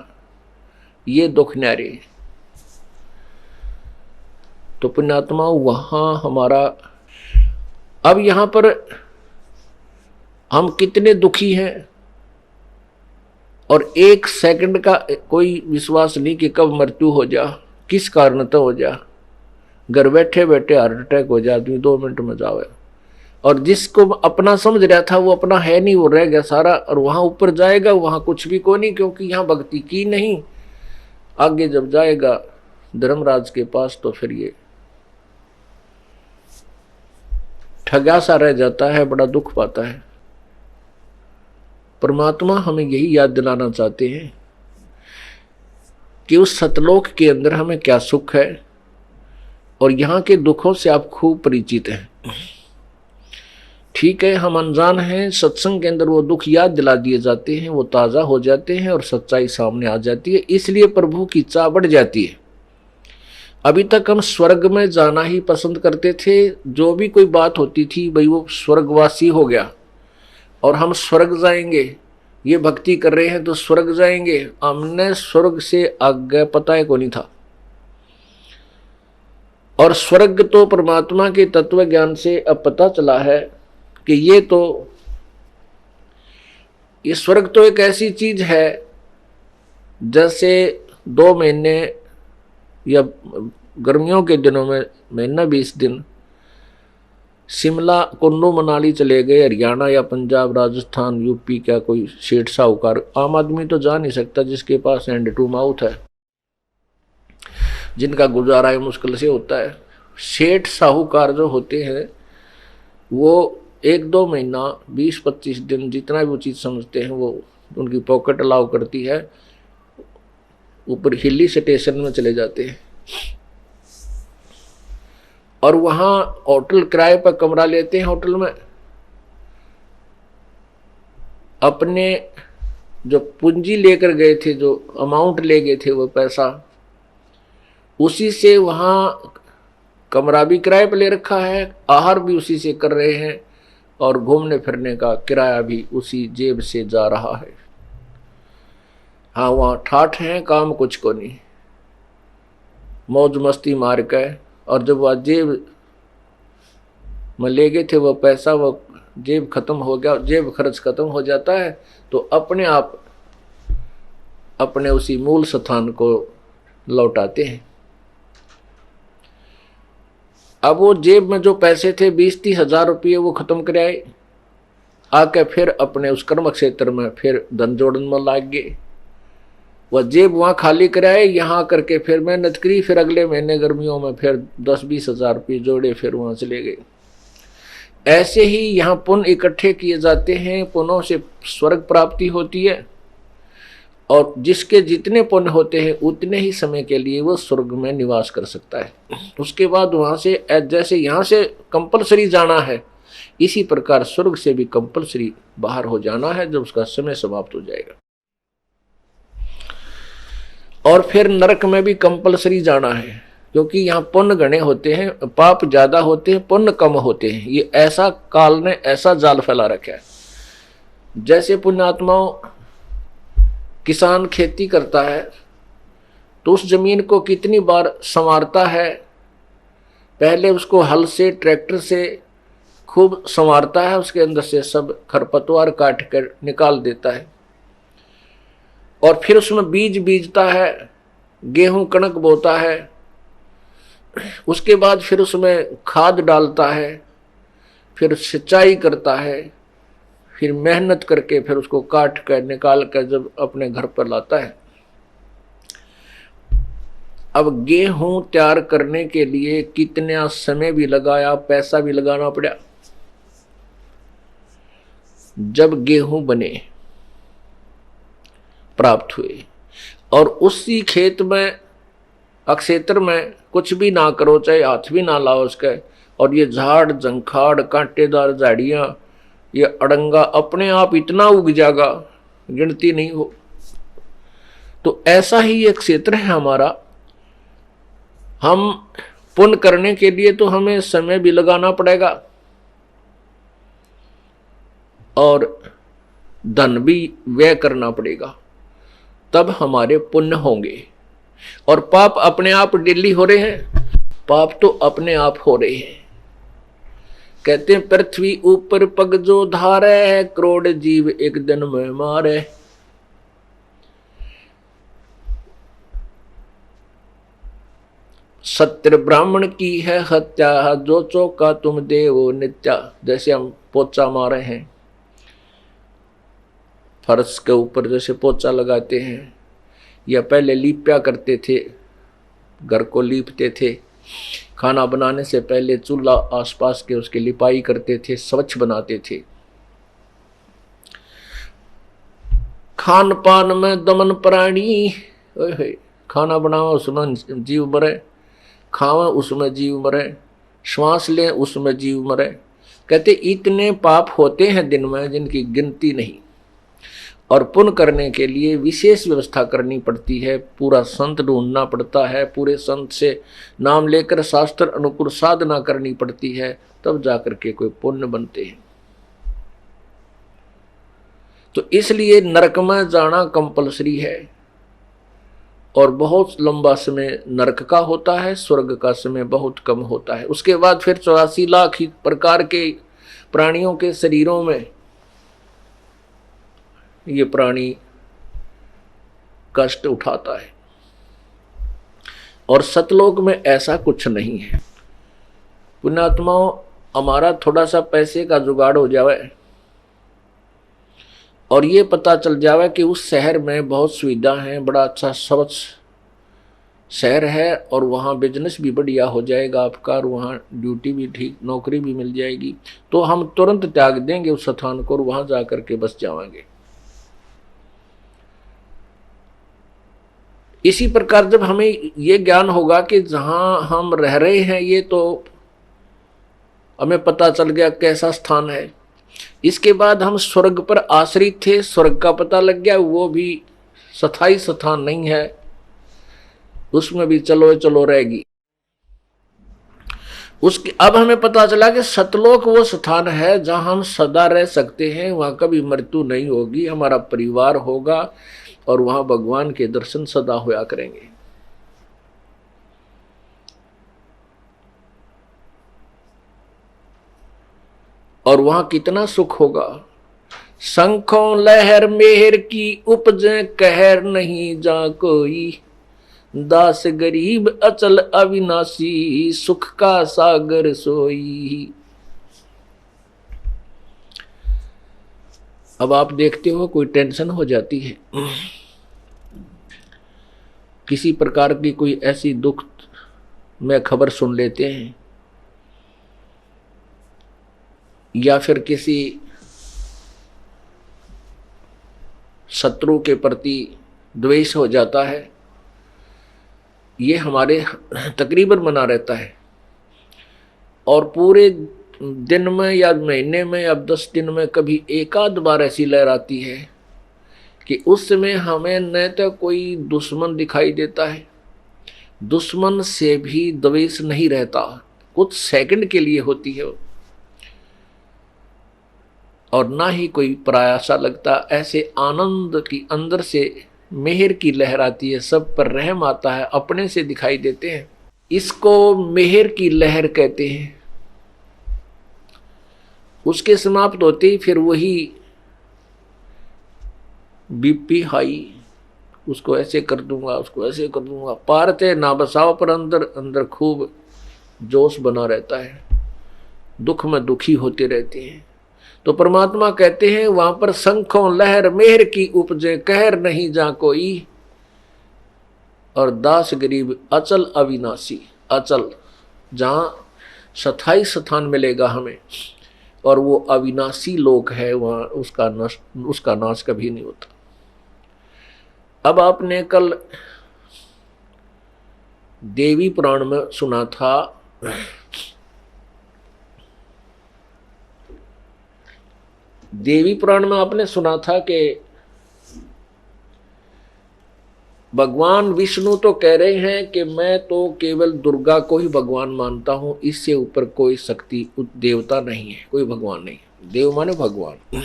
ये दुख न्यारे। तो पुण्यात्मा वहां हमारा, अब यहां पर हम कितने दुखी हैं और 1 सेकंड का कोई विश्वास नहीं कि कब मृत्यु हो जा, किस कारण तो हो जा। घर बैठे बैठे हार्ट अटैक हो जा, आदमी 2 मिनट में जावे, और जिसको अपना समझ रहा था वो अपना है नहीं, वो रह गया सारा, और वहां ऊपर जाएगा वहां कुछ भी को नहीं, क्योंकि यहाँ भक्ति की नहीं। आगे जब जाएगा धर्मराज के पास तो फिर ये ठगा सा रह जाता है, बड़ा दुख पाता है। परमात्मा हमें यही याद दिलाना चाहते हैं कि उस सतलोक के अंदर हमें क्या सुख है, और यहाँ के दुखों से आप खूब परिचित हैं। ठीक है, हम अनजान हैं, सत्संग के अंदर वो दुख याद दिला दिए जाते हैं, वो ताज़ा हो जाते हैं और सच्चाई सामने आ जाती है, इसलिए प्रभु की चाह बढ़ जाती है। अभी तक हम स्वर्ग में जाना ही पसंद करते थे, जो भी कोई बात होती थी भाई वो स्वर्गवासी हो गया और हम स्वर्ग जाएंगे, ये भक्ति कर रहे हैं तो स्वर्ग जाएंगे। हमने स्वर्ग से आगे पता है को नहीं था। और स्वर्ग तो परमात्मा के तत्व ज्ञान से अब पता चला है कि ये स्वर्ग तो एक ऐसी चीज है जैसे 2 महीने या गर्मियों के दिनों में महीना 20 दिन शिमला कुल्लू मनाली चले गए, हरियाणा या पंजाब राजस्थान यूपी का कोई सेठ साहूकार, आम आदमी तो जा नहीं सकता जिसके पास हैंड टू माउथ है, जिनका गुजारा है मुश्किल से होता है। सेठ साहूकार जो होते हैं वो 1-2 महीना 20-25 दिन जितना भी वो चीज़ समझते हैं वो उनकी पॉकेट अलाउ करती है, ऊपर हिली स्टेशन में चले जाते हैं और वहाँ होटल किराए पर कमरा लेते हैं। होटल में अपने जो पूंजी लेकर गए थे, जो अमाउंट ले गए थे, वो पैसा उसी से वहाँ कमरा भी किराए पर ले रखा है, आहार भी उसी से कर रहे हैं और घूमने फिरने का किराया भी उसी जेब से जा रहा है। हाँ, वहाँ ठाठ हैं, काम कुछ को नहीं, मौज मस्ती मार के। और जब वह जेब में ले गए थे वो पैसा, वो जेब खत्म हो गया, जेब खर्च खत्म हो जाता है तो अपने आप अपने उसी मूल स्थान को लौटाते हैं। अब वो जेब में जो पैसे थे 20-30 हजार रुपये वो खत्म कर आए, आके फिर अपने उस कर्म क्षेत्र में फिर धन जोड़न में लाग गए। वह जेब वहाँ खाली कराए, यहाँ करके फिर मेहनत करी, फिर अगले महीने गर्मियों में फिर 10-20 हजार रुपये जोड़े, फिर वहाँ चले गए। ऐसे ही यहाँ पुण्य इकट्ठे किए जाते हैं, पुण्यों से स्वर्ग प्राप्ति होती है और जिसके जितने पुण्य होते हैं उतने ही समय के लिए वो स्वर्ग में निवास कर सकता है। उसके बाद वहाँ से जैसे यहाँ से कंपलसरी जाना है, इसी प्रकार स्वर्ग से भी कंपलसरी बाहर हो जाना है जब उसका समय समाप्त हो जाएगा। और फिर नरक में भी कंपलसरी जाना है, क्योंकि यहाँ पुण्य गणे होते हैं, पाप ज्यादा होते हैं, पुण्य कम होते हैं। ये ऐसा काल ने ऐसा जाल फैला रखा है। जैसे पुण्यात्माओं, किसान खेती करता है तो उस जमीन को कितनी बार संवारता है, पहले उसको हल से ट्रैक्टर से खूब संवारता है, उसके अंदर से सब खरपतवार काट कर निकाल देता है और फिर उसमें बीज बीजता है, गेहूं कणक बोता है, उसके बाद फिर उसमें खाद डालता है, फिर सिंचाई करता है, फिर मेहनत करके फिर उसको काट कर निकाल कर जब अपने घर पर लाता है। अब गेहूं तैयार करने के लिए कितना समय भी लगाया, पैसा भी लगाना पड़ा। जब गेहूं बने प्राप्त हुए और उसी खेत में अक्षेत्र में कुछ भी ना करो, चाहे हाथ भी ना लाओ उसके, और ये झाड़ जंखाड़ कांटेदार झाड़ियां, ये अड़ंगा अपने आप इतना उग जाएगा गिनती नहीं हो। तो ऐसा ही एक क्षेत्र है हमारा। हम पुण्य करने के लिए तो हमें समय भी लगाना पड़ेगा और धन भी व्यय करना पड़ेगा, तब हमारे पुण्य होंगे। और पाप अपने आप डेली हो रहे हैं, पाप तो अपने आप हो रहे हैं। कहते हैं पृथ्वी ऊपर पग जो धारे, करोड़ जीव एक दिन में मारे। सत्य ब्राह्मण की है हत्या, जो चौका तुम दे वो नित्या। जैसे हम पोचा मारे हैं, फर्श के ऊपर जैसे पोचा लगाते हैं, या पहले लीपया करते थे, घर को लीपते थे, खाना बनाने से पहले चूल्हा आसपास के उसकी लिपाई करते थे, स्वच्छ बनाते थे। खान पान में दमन प्राणी, खाना बनावा उसमें जीव मरे, खावा उसमें जीव मरे, श्वास लें उसमें जीव मरे। कहते इतने पाप होते हैं दिन में जिनकी गिनती नहीं, और पुण्य करने के लिए विशेष व्यवस्था करनी पड़ती है, पूरा संत ढूंढना पड़ता है, पूरे संत से नाम लेकर शास्त्र अनुकूल साधना करनी पड़ती है, तब जाकर के कोई पुण्य बनते हैं। तो इसलिए नरक में जाना कंपलसरी है, और बहुत लंबा समय नरक का होता है, स्वर्ग का समय बहुत कम होता है। उसके बाद फिर 84 लाख प्रकार के प्राणियों के शरीरों में ये प्राणी कष्ट उठाता है, और सतलोक में ऐसा कुछ नहीं है। पुण्यात्माओं, हमारा थोड़ा सा पैसे का जुगाड़ हो जावे और ये पता चल जावे कि उस शहर में बहुत सुविधा है, बड़ा अच्छा स्वच्छ शहर है, और वहाँ बिजनेस भी बढ़िया हो जाएगा आपका, और वहाँ ड्यूटी भी ठीक, नौकरी भी मिल जाएगी, तो हम तुरंत त्याग देंगे उस स्थान को और वहाँ जा कर के बस जाएंगे। इसी प्रकार जब हमें ये ज्ञान होगा कि जहाँ हम रह रहे हैं ये तो हमें पता चल गया कैसा स्थान है, इसके बाद हम स्वर्ग पर आश्रित थे, स्वर्ग का पता लग गया वो भी स्थायी स्थान नहीं है, उसमें भी चलो चलो रहेगी। उसके अब हमें पता चला कि सतलोक वो स्थान है जहां हम सदा रह सकते हैं, वहां कभी मृत्यु नहीं होगी, हमारा परिवार होगा और वहां भगवान के दर्शन सदा होया करेंगे। और वहां कितना सुख होगा। शंखों लहर मेहर की उपजे कहर नहीं जा कोई, दास गरीब अचल अविनाशी सुख का सागर सोई। अब आप देखते हो कोई टेंशन हो जाती है, किसी प्रकार की कोई ऐसी दुख में खबर सुन लेते हैं, या फिर किसी शत्रु के प्रति द्वेष हो जाता है, ये हमारे तकरीबन बना रहता है। और पूरे दिन में या महीने में या 10 दिन में कभी एक आध बार ऐसी लहर आती है कि उस समय हमें न तो कोई दुश्मन दिखाई देता है, दुश्मन से भी द्वेष नहीं रहता, कुछ सेकंड के लिए होती है, और ना ही कोई पराया लगता। ऐसे आनंद की अंदर से मेहर की लहर आती है, सब पर रहम आता है, अपने से दिखाई देते हैं, इसको मेहर की लहर कहते हैं। उसके समाप्त होते ही फिर वही बीपी हाई, उसको ऐसे कर दूंगा, उसको ऐसे कर दूंगा, पारते ना बसाओ, पर अंदर अंदर खूब जोश बना रहता है, दुख में दुखी होते रहते हैं। तो परमात्मा कहते हैं वहां पर शंखों लहर मेहर की उपजे कहर नहीं जा कोई, और दास गरीब अचल अविनाशी, अचल जहां स्थायी स्थान मिलेगा हमें, और वो अविनाशी लोक है, वहां उसका नाश कभी नहीं होता। अब आपने कल देवी पुराण में सुना था, देवी पुराण में आपने सुना था कि भगवान विष्णु तो कह रहे हैं कि मैं तो केवल दुर्गा को ही भगवान मानता हूं, इससे ऊपर कोई शक्ति देवता नहीं है, कोई भगवान नहीं। देव माने भगवान,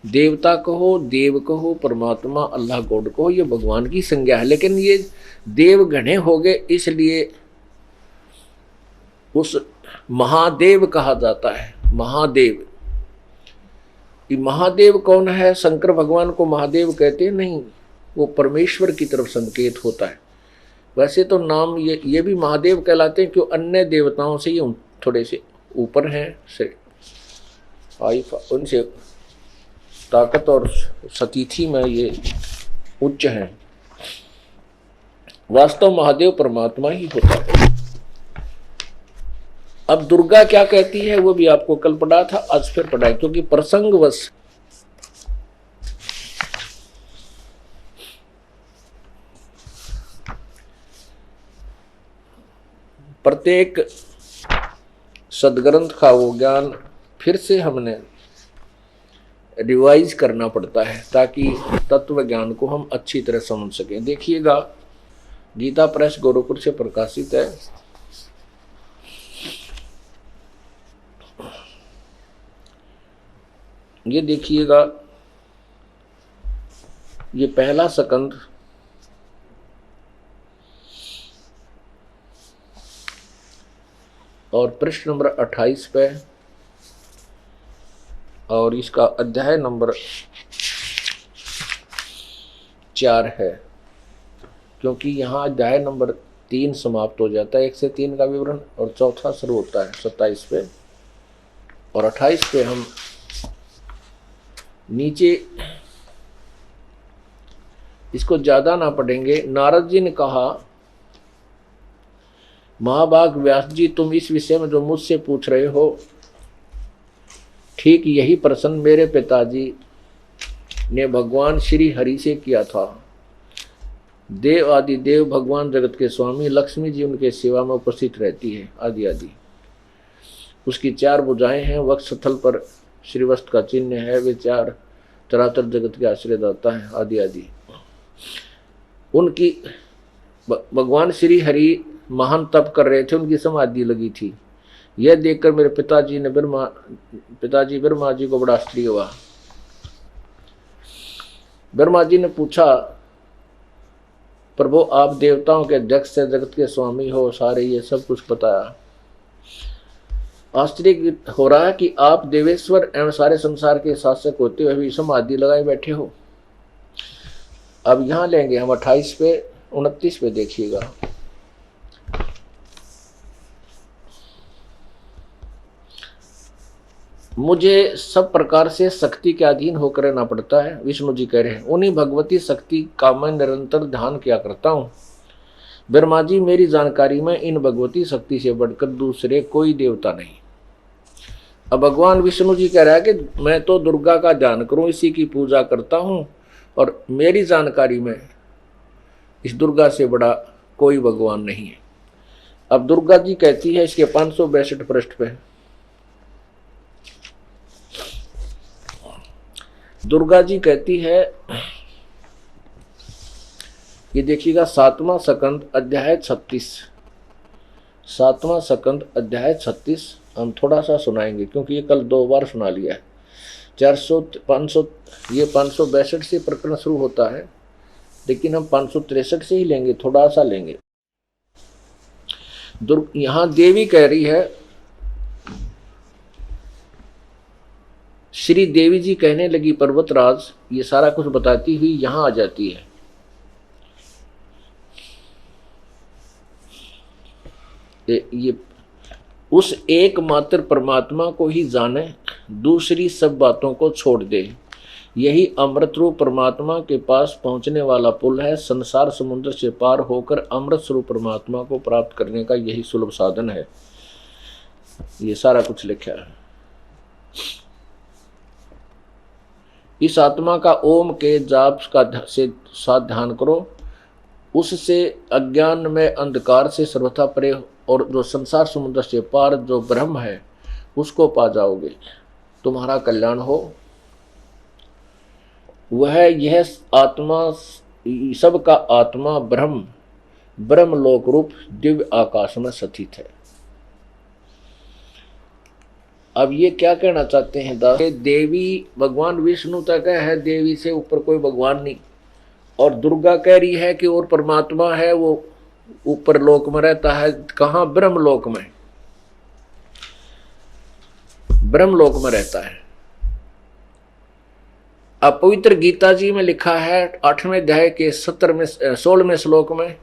देवता कहो, देव कहो, परमात्मा अल्लाह गॉड कहो, ये भगवान की संज्ञा है। लेकिन ये देव घने हो गए, इसलिए उस महादेव कहा जाता है। महादेव, ये महादेव कौन है? शंकर भगवान को महादेव कहते हैं? नहीं, वो परमेश्वर की तरफ संकेत होता है। वैसे तो नाम ये भी महादेव कहलाते हैं, क्यों अन्य देवताओं से ये थोड़े से ऊपर हैं, से उनसे ताकत और सतीथि में ये उच्च हैं। वास्तव महादेव परमात्मा ही होता है। अब दुर्गा क्या कहती है वो भी आपको कल पढ़ा था, आज फिर पढ़ा है, क्योंकि प्रसंगवश प्रत्येक सदग्रंथ का वो ज्ञान फिर से हमने रिवाइज करना पड़ता है ताकि तत्व ज्ञान को हम अच्छी तरह समझ सकें। देखिएगा, गीता प्रेस गोरखपुर से प्रकाशित है। ये देखिएगा, ये पहला स्कंद और पृष्ठ नंबर 28 पे, और इसका अध्याय नंबर 4 है, क्योंकि यहाँ अध्याय नंबर 3 समाप्त हो जाता है, 1 से 3 का विवरण, और चौथा शुरू होता है 27 पे, और 28 पे हम नीचे इसको ज्यादा ना पढ़ेंगे। नारद जी ने कहा, महाभाग व्यास जी, तुम इस विषय में जो मुझसे पूछ रहे हो, ठीक यही प्रश्न मेरे पिताजी ने भगवान श्री हरि से किया था। देव आदि देव, भगवान जगत के स्वामी, लक्ष्मी जी उनके सेवा में उपस्थित रहती है, आदि आदि। उसकी 4 भुजाएं हैं, वक्षस्थल पर श्रीवस्त्र का चिन्ह है, वे 4 चराचर जगत के आश्रयदाता हैं, आदि आदि। उनकी भगवान श्री हरि महान तप कर रहे थे, उनकी समाधि लगी थी। यह देखकर मेरे पिताजी ब्रह्मा जी को बड़ा आश्चर्य हुआ। ब्रह्मा जी ने पूछा, प्रभु आप देवताओं के अध्यक्ष से, जगत के स्वामी हो, सारे ये सब कुछ बताया। आश्चर्य हो रहा है कि आप देवेश्वर एवं सारे संसार के शासक होते हुए भी समाधि लगाए बैठे हो। अब यहां लेंगे हम 28 पे, 29 पे देखिएगा। मुझे सब प्रकार से शक्ति के अधीन होकर रहना पड़ता है, विष्णु जी कह रहे हैं। उन्हीं भगवती शक्ति का मैं निरंतर ध्यान किया करता हूँ। ब्रह्मा जी, मेरी जानकारी में इन भगवती शक्ति से बढ़कर दूसरे कोई देवता नहीं। अब भगवान विष्णु जी कह रहा है कि मैं तो दुर्गा का ध्यान करूं, इसी की पूजा करता हूं, और मेरी जानकारी में इस दुर्गा से बड़ा कोई भगवान नहीं है। अब दुर्गा जी कहती है इसके 562 पृष्ठ पे, दुर्गा जी कहती है, ये देखिएगा 7वां स्कंद अध्याय 36, 7वां स्कंद अध्याय 36 हम थोड़ा सा सुनाएंगे, क्योंकि ये कल 2 बार सुना लिया है। 562 से प्रकरण शुरू होता है, लेकिन हम 563 से ही लेंगे, थोड़ा सा लेंगे। यहां देवी कह रही है, श्री देवी जी कहने लगी, पर्वतराज, ये सारा कुछ बताती हुई यहां आ जाती है। ये उस एकमात्र परमात्मा को ही जाने, दूसरी सब बातों को छोड़ दे। यही अमृत रूप परमात्मा के पास पहुंचने वाला पुल है। संसार समुद्र से पार होकर अमृत स्वरूप परमात्मा को प्राप्त करने का यही सुलभ साधन है। ये सारा कुछ लिखा है। इस आत्मा का ओम के जाप का से साथ ध्यान करो, उससे अज्ञान में अंधकार से सर्वथा परे, और जो संसार समुद्र से पार जो ब्रह्म है उसको पा जाओगे, तुम्हारा कल्याण हो। वह यह आत्मा, सबका आत्मा ब्रह्म लोक रूप दिव्य आकाश में स्थित है। अब ये क्या कहना चाहते हैं दास, देवी भगवान विष्णु तक है, देवी से ऊपर कोई भगवान नहीं, और दुर्गा कह रही है कि और परमात्मा है वो ऊपर लोक में रहता है। कहाँ? ब्रह्म लोक में, ब्रह्म लोक में रहता है। अब पवित्र गीता जी में लिखा है 8वें अध्याय के 16वें श्लोक में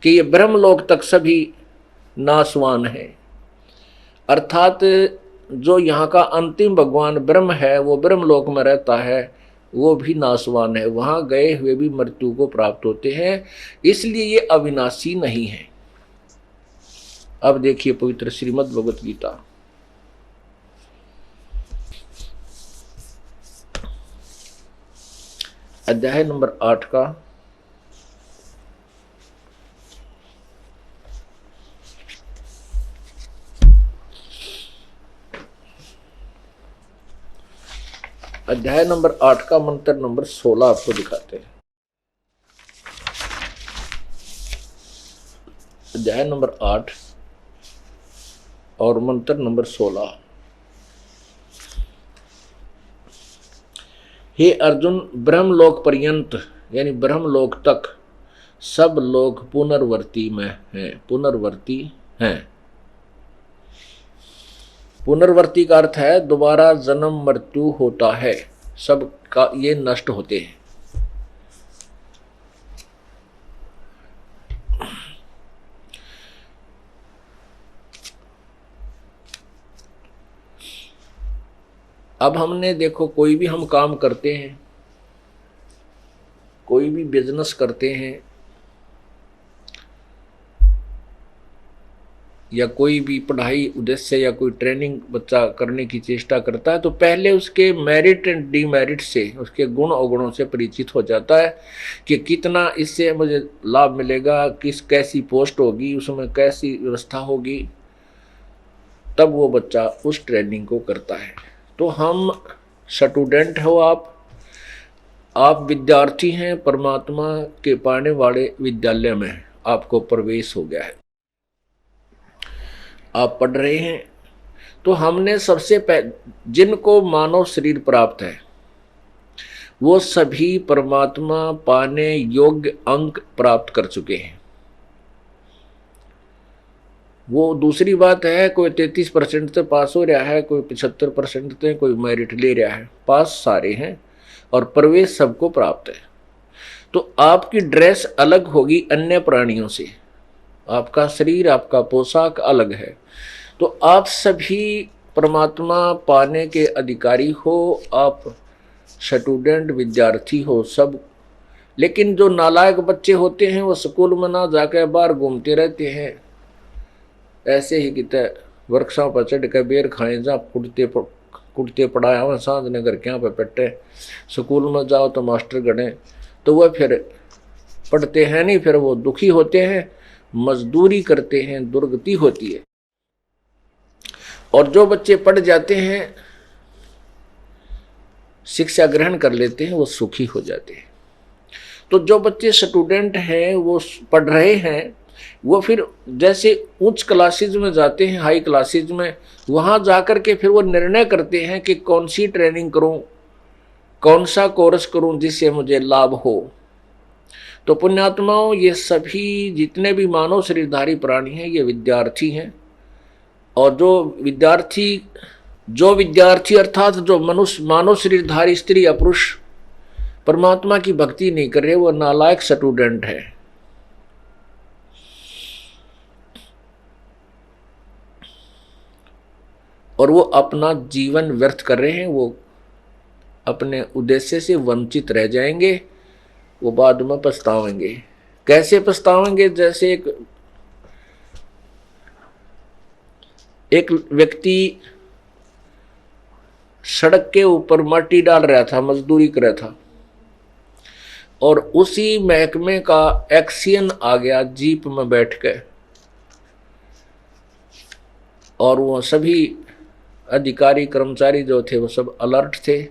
कि ये ब्रह्म लोक तक सभी नासवान है, अर्थात जो यहाँ का अंतिम भगवान ब्रह्म है वो ब्रह्म लोक में रहता है, वो भी नासवान है, वहां गए हुए भी मृत्यु को प्राप्त होते हैं, इसलिए ये अविनाशी नहीं है। अब देखिए पवित्र श्रीमद् भगवत गीता, अध्याय नंबर 8 का 1 अध्याय नंबर 8 का मंत्र नंबर 16 आपको दिखाते हैं। अध्याय नंबर 8 और मंत्र नंबर 16। हे अर्जुन, ब्रह्मलोक पर्यंत यानी ब्रह्मलोक तक सब लोग पुनर्वर्ती में हैं, पुनर्वर्ती हैं। पुनर्वर्ती का अर्थ है दोबारा जन्म मृत्यु होता है, सब का ये नष्ट होते हैं। अब हमने देखो, कोई भी हम काम करते हैं, कोई भी बिजनेस करते हैं या कोई भी पढ़ाई उद्देश्य या कोई ट्रेनिंग बच्चा करने की चेष्टा करता है, तो पहले उसके मेरिट एंड डीमेरिट से, उसके गुण अवगुणों से परिचित हो जाता है कि कितना इससे मुझे लाभ मिलेगा, कैसी पोस्ट होगी, उसमें कैसी व्यवस्था होगी, तब वो बच्चा उस ट्रेनिंग को करता है। तो हम स्टूडेंट हो, आप विद्यार्थी हैं, परमात्मा के पाने वाले विद्यालय में आपको प्रवेश हो गया है, आप पढ़ रहे हैं। तो हमने सबसे पहले जिनको मानव शरीर प्राप्त है वो सभी परमात्मा पाने योग्य अंक प्राप्त कर चुके हैं। वो दूसरी बात है, कोई 33% से पास हो रहा है, कोई 75% से, कोई मेरिट ले रहा है, पास सारे हैं और प्रवेश सबको प्राप्त है। तो आपकी ड्रेस अलग होगी अन्य प्राणियों से, आपका शरीर, आपका पोशाक अलग है। तो आप सभी परमात्मा पाने के अधिकारी हो, आप स्टूडेंट विद्यार्थी हो सब। लेकिन जो नालायक बच्चे होते हैं वो स्कूल में ना जाकर बाहर घूमते रहते हैं, ऐसे ही कितने वर्कशॉप पर चढ़ कर बेर खाएं, जहाँ कुड़ते पढ़ाया हुआ सांझ नगर के यहाँ पे पेटे। स्कूल में जाओ तो मास्टर गढ़े, तो वह फिर पढ़ते हैं नहीं, फिर वो दुखी होते हैं, मजदूरी करते हैं, दुर्गति होती है। और जो बच्चे पढ़ जाते हैं, शिक्षा ग्रहण कर लेते हैं, वो सुखी हो जाते हैं। तो जो बच्चे स्टूडेंट हैं, वो पढ़ रहे हैं, वो फिर जैसे उच्च क्लासेज में जाते हैं, हाई क्लासेज में, वहाँ जाकर के फिर वो निर्णय करते हैं कि कौन सी ट्रेनिंग करूँ, कौन सा कोर्स करूँ जिससे मुझे लाभ हो। तो पुण्यात्माओं, ये सभी जितने भी मानव शरीरधारी प्राणी हैं ये विद्यार्थी हैं। और जो विद्यार्थी अर्थात जो मनुष्य मानव शरीरधारी स्त्री या पुरुष परमात्मा की भक्ति नहीं कर रहे, वो नालायक स्टूडेंट है। और वो अपना जीवन व्यर्थ कर रहे हैं, वो अपने उद्देश्य से वंचित रह जाएंगे, वो बाद में पछतावेंगे। कैसे पछतावेंगे? जैसे एक व्यक्ति सड़क के ऊपर माटी डाल रहा था, मजदूरी कर रहा था, और उसी महकमे का एक्सीडेंट आ गया जीप में बैठ के, और वो सभी अधिकारी कर्मचारी जो थे वो सब अलर्ट थे।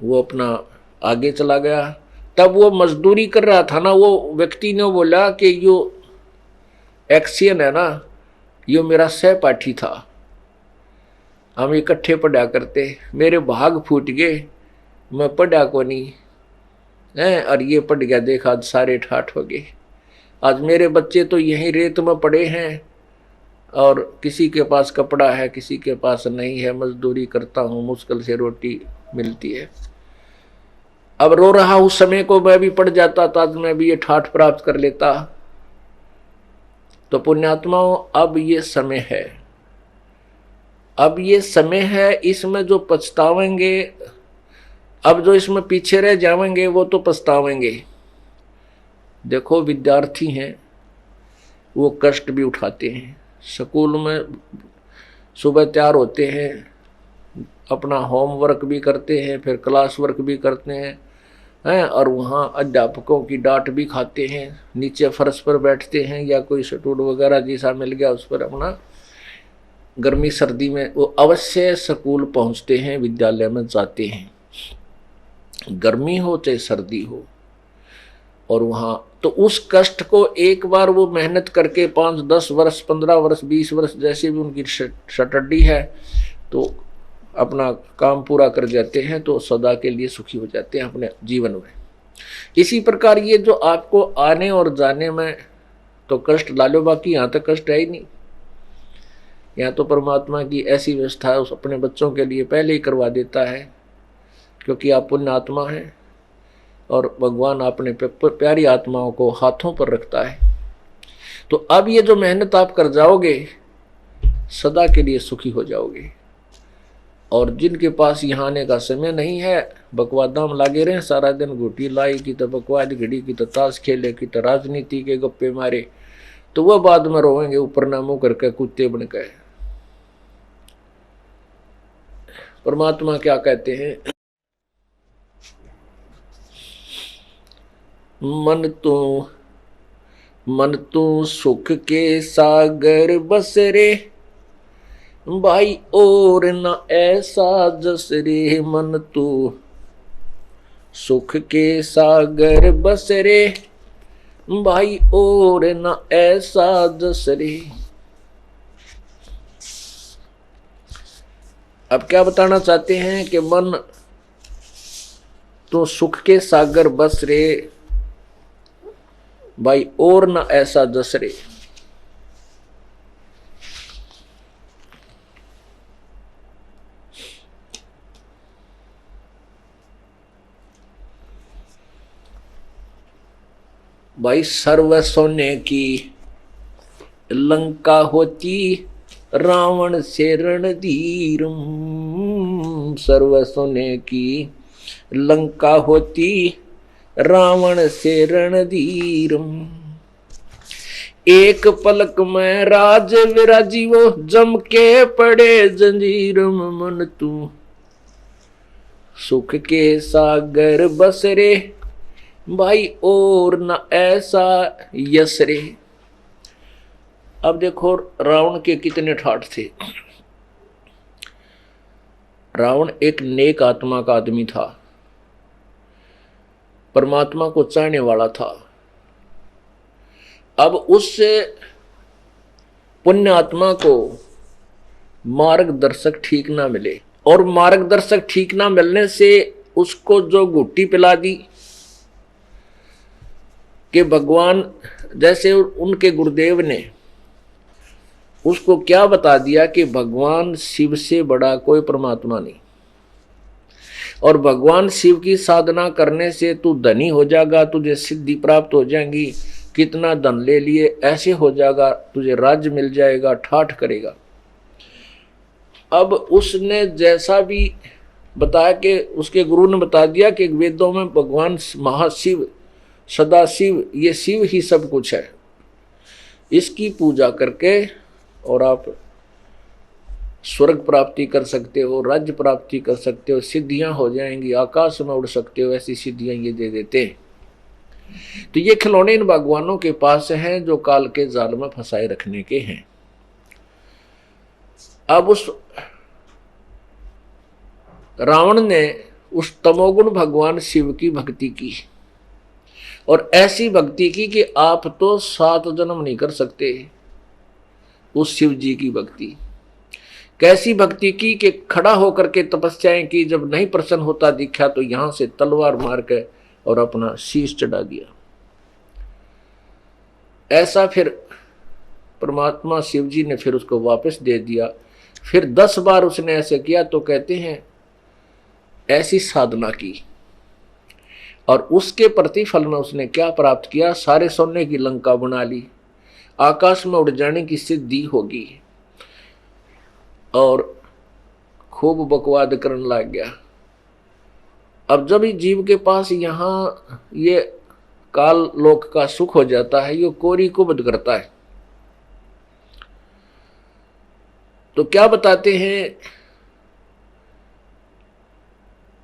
वो अपना आगे चला गया। तब वो मजदूरी कर रहा था ना, वो व्यक्ति ने बोला कि यो एक्सीडेंट है ना, यो मेरा सहपाठी था, हम इकट्ठे पढ़ा करते, मेरे भाग फूट गए, मैं पढ़ा को नहीं है, और ये पढ़ गया, देखा आज सारे ठाठ हो गए। आज मेरे बच्चे तो यहीं रेत में पड़े हैं, और किसी के पास कपड़ा है, किसी के पास नहीं है, मजदूरी करता हूँ, मुश्किल से रोटी मिलती है। अब रो रहा उस समय को मैं भी पढ़ जाता तो आज मैं भी ये ठाठ प्राप्त कर लेता। तो पुण्यात्माओं, अब ये समय है, अब ये समय है, इसमें जो पछतावेंगे, अब जो इसमें पीछे रह जाएंगे वो तो पछतावेंगे। देखो विद्यार्थी हैं, वो कष्ट भी उठाते हैं, स्कूल में सुबह तैयार होते हैं, अपना होमवर्क भी करते हैं, फिर क्लास वर्क भी करते हैं, और वहाँ अध्यापकों की डांट भी खाते हैं, नीचे फर्श पर बैठते हैं या कोई स्टूल वगैरह जैसा मिल गया उस पर अपना गर्मी सर्दी में वो अवश्य स्कूल पहुंचते हैं, विद्यालय में जाते हैं, गर्मी हो चाहे सर्दी हो। और वहाँ तो उस कष्ट को एक बार वो मेहनत करके 5-10 वर्ष 15 वर्ष 20 वर्ष जैसे भी उनकी शटडी है तो अपना काम पूरा कर जाते हैं, तो सदा के लिए सुखी हो जाते हैं अपने जीवन में। इसी प्रकार ये जो आपको आने और जाने में तो कष्ट डालो, बाकी यहाँ तक कष्ट है ही नहीं। यहाँ तो परमात्मा की ऐसी व्यवस्था उस अपने बच्चों के लिए पहले ही करवा देता है, क्योंकि आप पुण्य आत्मा हैं और भगवान अपने प्यारी आत्माओं को हाथों पर रखता है। तो अब ये जो मेहनत आप कर जाओगे सदा के लिए सुखी हो जाओगे। और जिनके पास यहाँ आने का समय नहीं है, बकवादा में लागे रहे सारा दिन, घुटी लाई की तो बकवाद घड़ी की तो ताश खेले की तो राजनीति के गप्पे मारे, तो वह बाद में रोएंगे ऊपर ना मुंह करके कुत्ते बन गए। परमात्मा क्या कहते हैं, मन तू सुख के सागर बस रे, भाई और न ऐसा जस रे। मन तू सुख के सागर बस रे, भाई और न ऐसा जस रे। अब क्या बताना चाहते हैं कि मन तो सुख के सागर बस रे, भाई और न ऐसा जस रे। भाई सर्व सोने की लंका होती, रावण से रणधीर। सर्व सोने की लंका होती, रावण से रणधीर। एक पलक में राज विराजी, वो जम के पड़े जंजीर। मन तू सुख के सागर बस रे, भाई और न ऐसा यस रे। अब देखो रावण के कितने ठाठ थे। रावण एक नेक आत्मा का आदमी था, परमात्मा को चाहने वाला था। अब उस पुण्य आत्मा को मार्गदर्शक ठीक ना मिले, और मार्गदर्शक ठीक ना मिलने से उसको जो गुट्टी पिला दी कि भगवान, जैसे उनके गुरुदेव ने उसको क्या बता दिया कि भगवान शिव से बड़ा कोई परमात्मा नहीं, और भगवान शिव की साधना करने से तू धनी हो जाएगा, तुझे सिद्धि प्राप्त हो जाएगी, कितना धन ले लिए ऐसे हो जाएगा, तुझे राज्य मिल जाएगा, ठाठ करेगा। अब उसने जैसा भी बताया कि उसके गुरु ने बता दिया कि वेदों में भगवान महाशिव सदाशिव, ये शिव ही सब कुछ है, इसकी पूजा करके और आप स्वर्ग प्राप्ति कर सकते हो, राज्य प्राप्ति कर सकते हो, सिद्धियां हो जाएंगी, आकाश में उड़ सकते हो, ऐसी सिद्धियां ये दे देते हैं। तो ये खिलौने इन भगवानों के पास हैं जो काल के जाल में फंसाए रखने के हैं। अब उस रावण ने उस तमोगुण भगवान शिव की भक्ति की, और ऐसी भक्ति की कि आप तो 7 जन्म नहीं कर सकते उस शिव जी की भक्ति। कैसी भक्ति की कि खड़ा होकर के तपस्याएं की, जब नहीं प्रसन्न होता दिखा तो यहां से तलवार मार के और अपना शीश चढ़ा दिया। ऐसा फिर परमात्मा शिव जी ने फिर उसको वापस दे दिया। फिर 10 बार उसने ऐसे किया, तो कहते हैं ऐसी साधना की, और उसके प्रतिफल में उसने क्या प्राप्त किया, सारे सोने की लंका बना ली, आकाश में उड़ जाने की सिद्धि होगी, और खूब बकवाद करने लग गया। अब जब ही जीव के पास यहाँ ये काल लोक का सुख हो जाता है, ये कोरी कुबद करता है। तो क्या बताते हैं,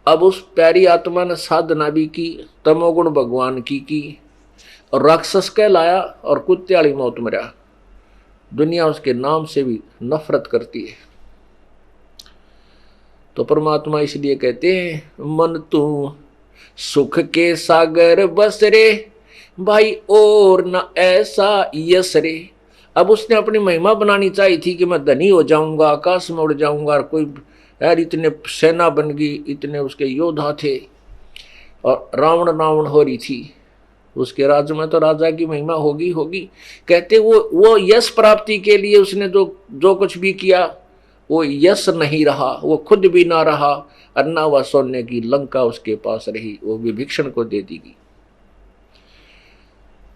अब उस प्यारी आत्मा ने साधना भी की, तमोगुण भगवान की और राक्षस कहलाया और कुत्ते वाली मौत मरा। दुनिया उसके नाम से भी नफरत करती है। तो परमात्मा इसलिए कहते हैं मन तू सुख के सागर बस रे भाई और न ऐसा यस रे। अब उसने अपनी महिमा बनानी चाहिए थी कि मैं धनी हो जाऊंगा, आकाश में उड़ जाऊंगा, और कोई यार इतने सेना बन गई, इतने उसके योद्धा थे, और रावण रावण हो रही थी उसके राज्य में, तो राजा की महिमा होगी होगी। कहते वो यश प्राप्ति के लिए उसने जो कुछ भी किया वो यश नहीं रहा, वो खुद भी ना रहा, अन्ना व सोने की लंका उसके पास रही, वो विभीषण को दे दी गई।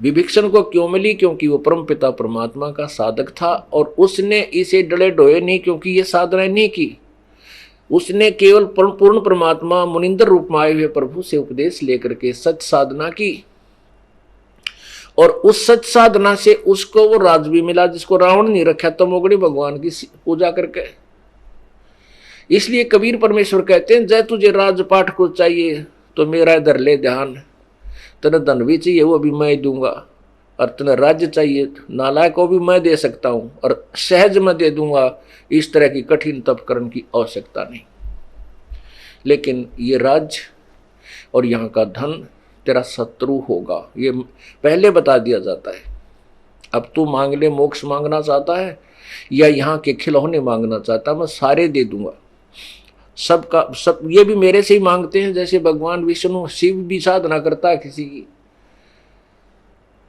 विभीषण को क्यों मिली? क्योंकि वो परमपिता परमात्मा का साधक था, और उसने इसे डले ढोए नहीं, क्योंकि ये साधना नहीं की। उसने केवल पूर्ण परमात्मा मुनिंदर रूप में आए हुए प्रभु से उपदेश लेकर के सच साधना की, और उस सच साधना से उसको वो राज भी मिला जिसको रावण नहीं रखा, तमोगणी भगवान की पूजा करके। इसलिए कबीर परमेश्वर कहते हैं जय तुझे राजपाठ को चाहिए तो मेरा इधर ले ध्यान, तने धन भी चाहिए वो भी मैं दूंगा, और तने राज्य चाहिए नालायक को भी मैं दे सकता हूं, और सहज में दे दूंगा, इस तरह की कठिन तप करने की आवश्यकता नहीं। लेकिन ये राज्य और यहाँ का धन तेरा शत्रु होगा, ये पहले बता दिया जाता है। अब तू मांग ले, मोक्ष मांगना चाहता है या यहाँ के खिलौने मांगना चाहता, मैं सारे दे दूंगा, सबका सब। ये भी मेरे से ही मांगते हैं, जैसे भगवान विष्णु शिव भी साधना करता है किसी की,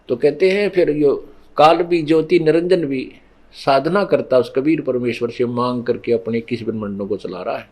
तो कहते हैं फिर यो काल भी ज्योति निरंजन भी साधना करता उस कबीर परमेश्वर से मांग करके अपने किस ब्रह्मांडों को चला रहा है।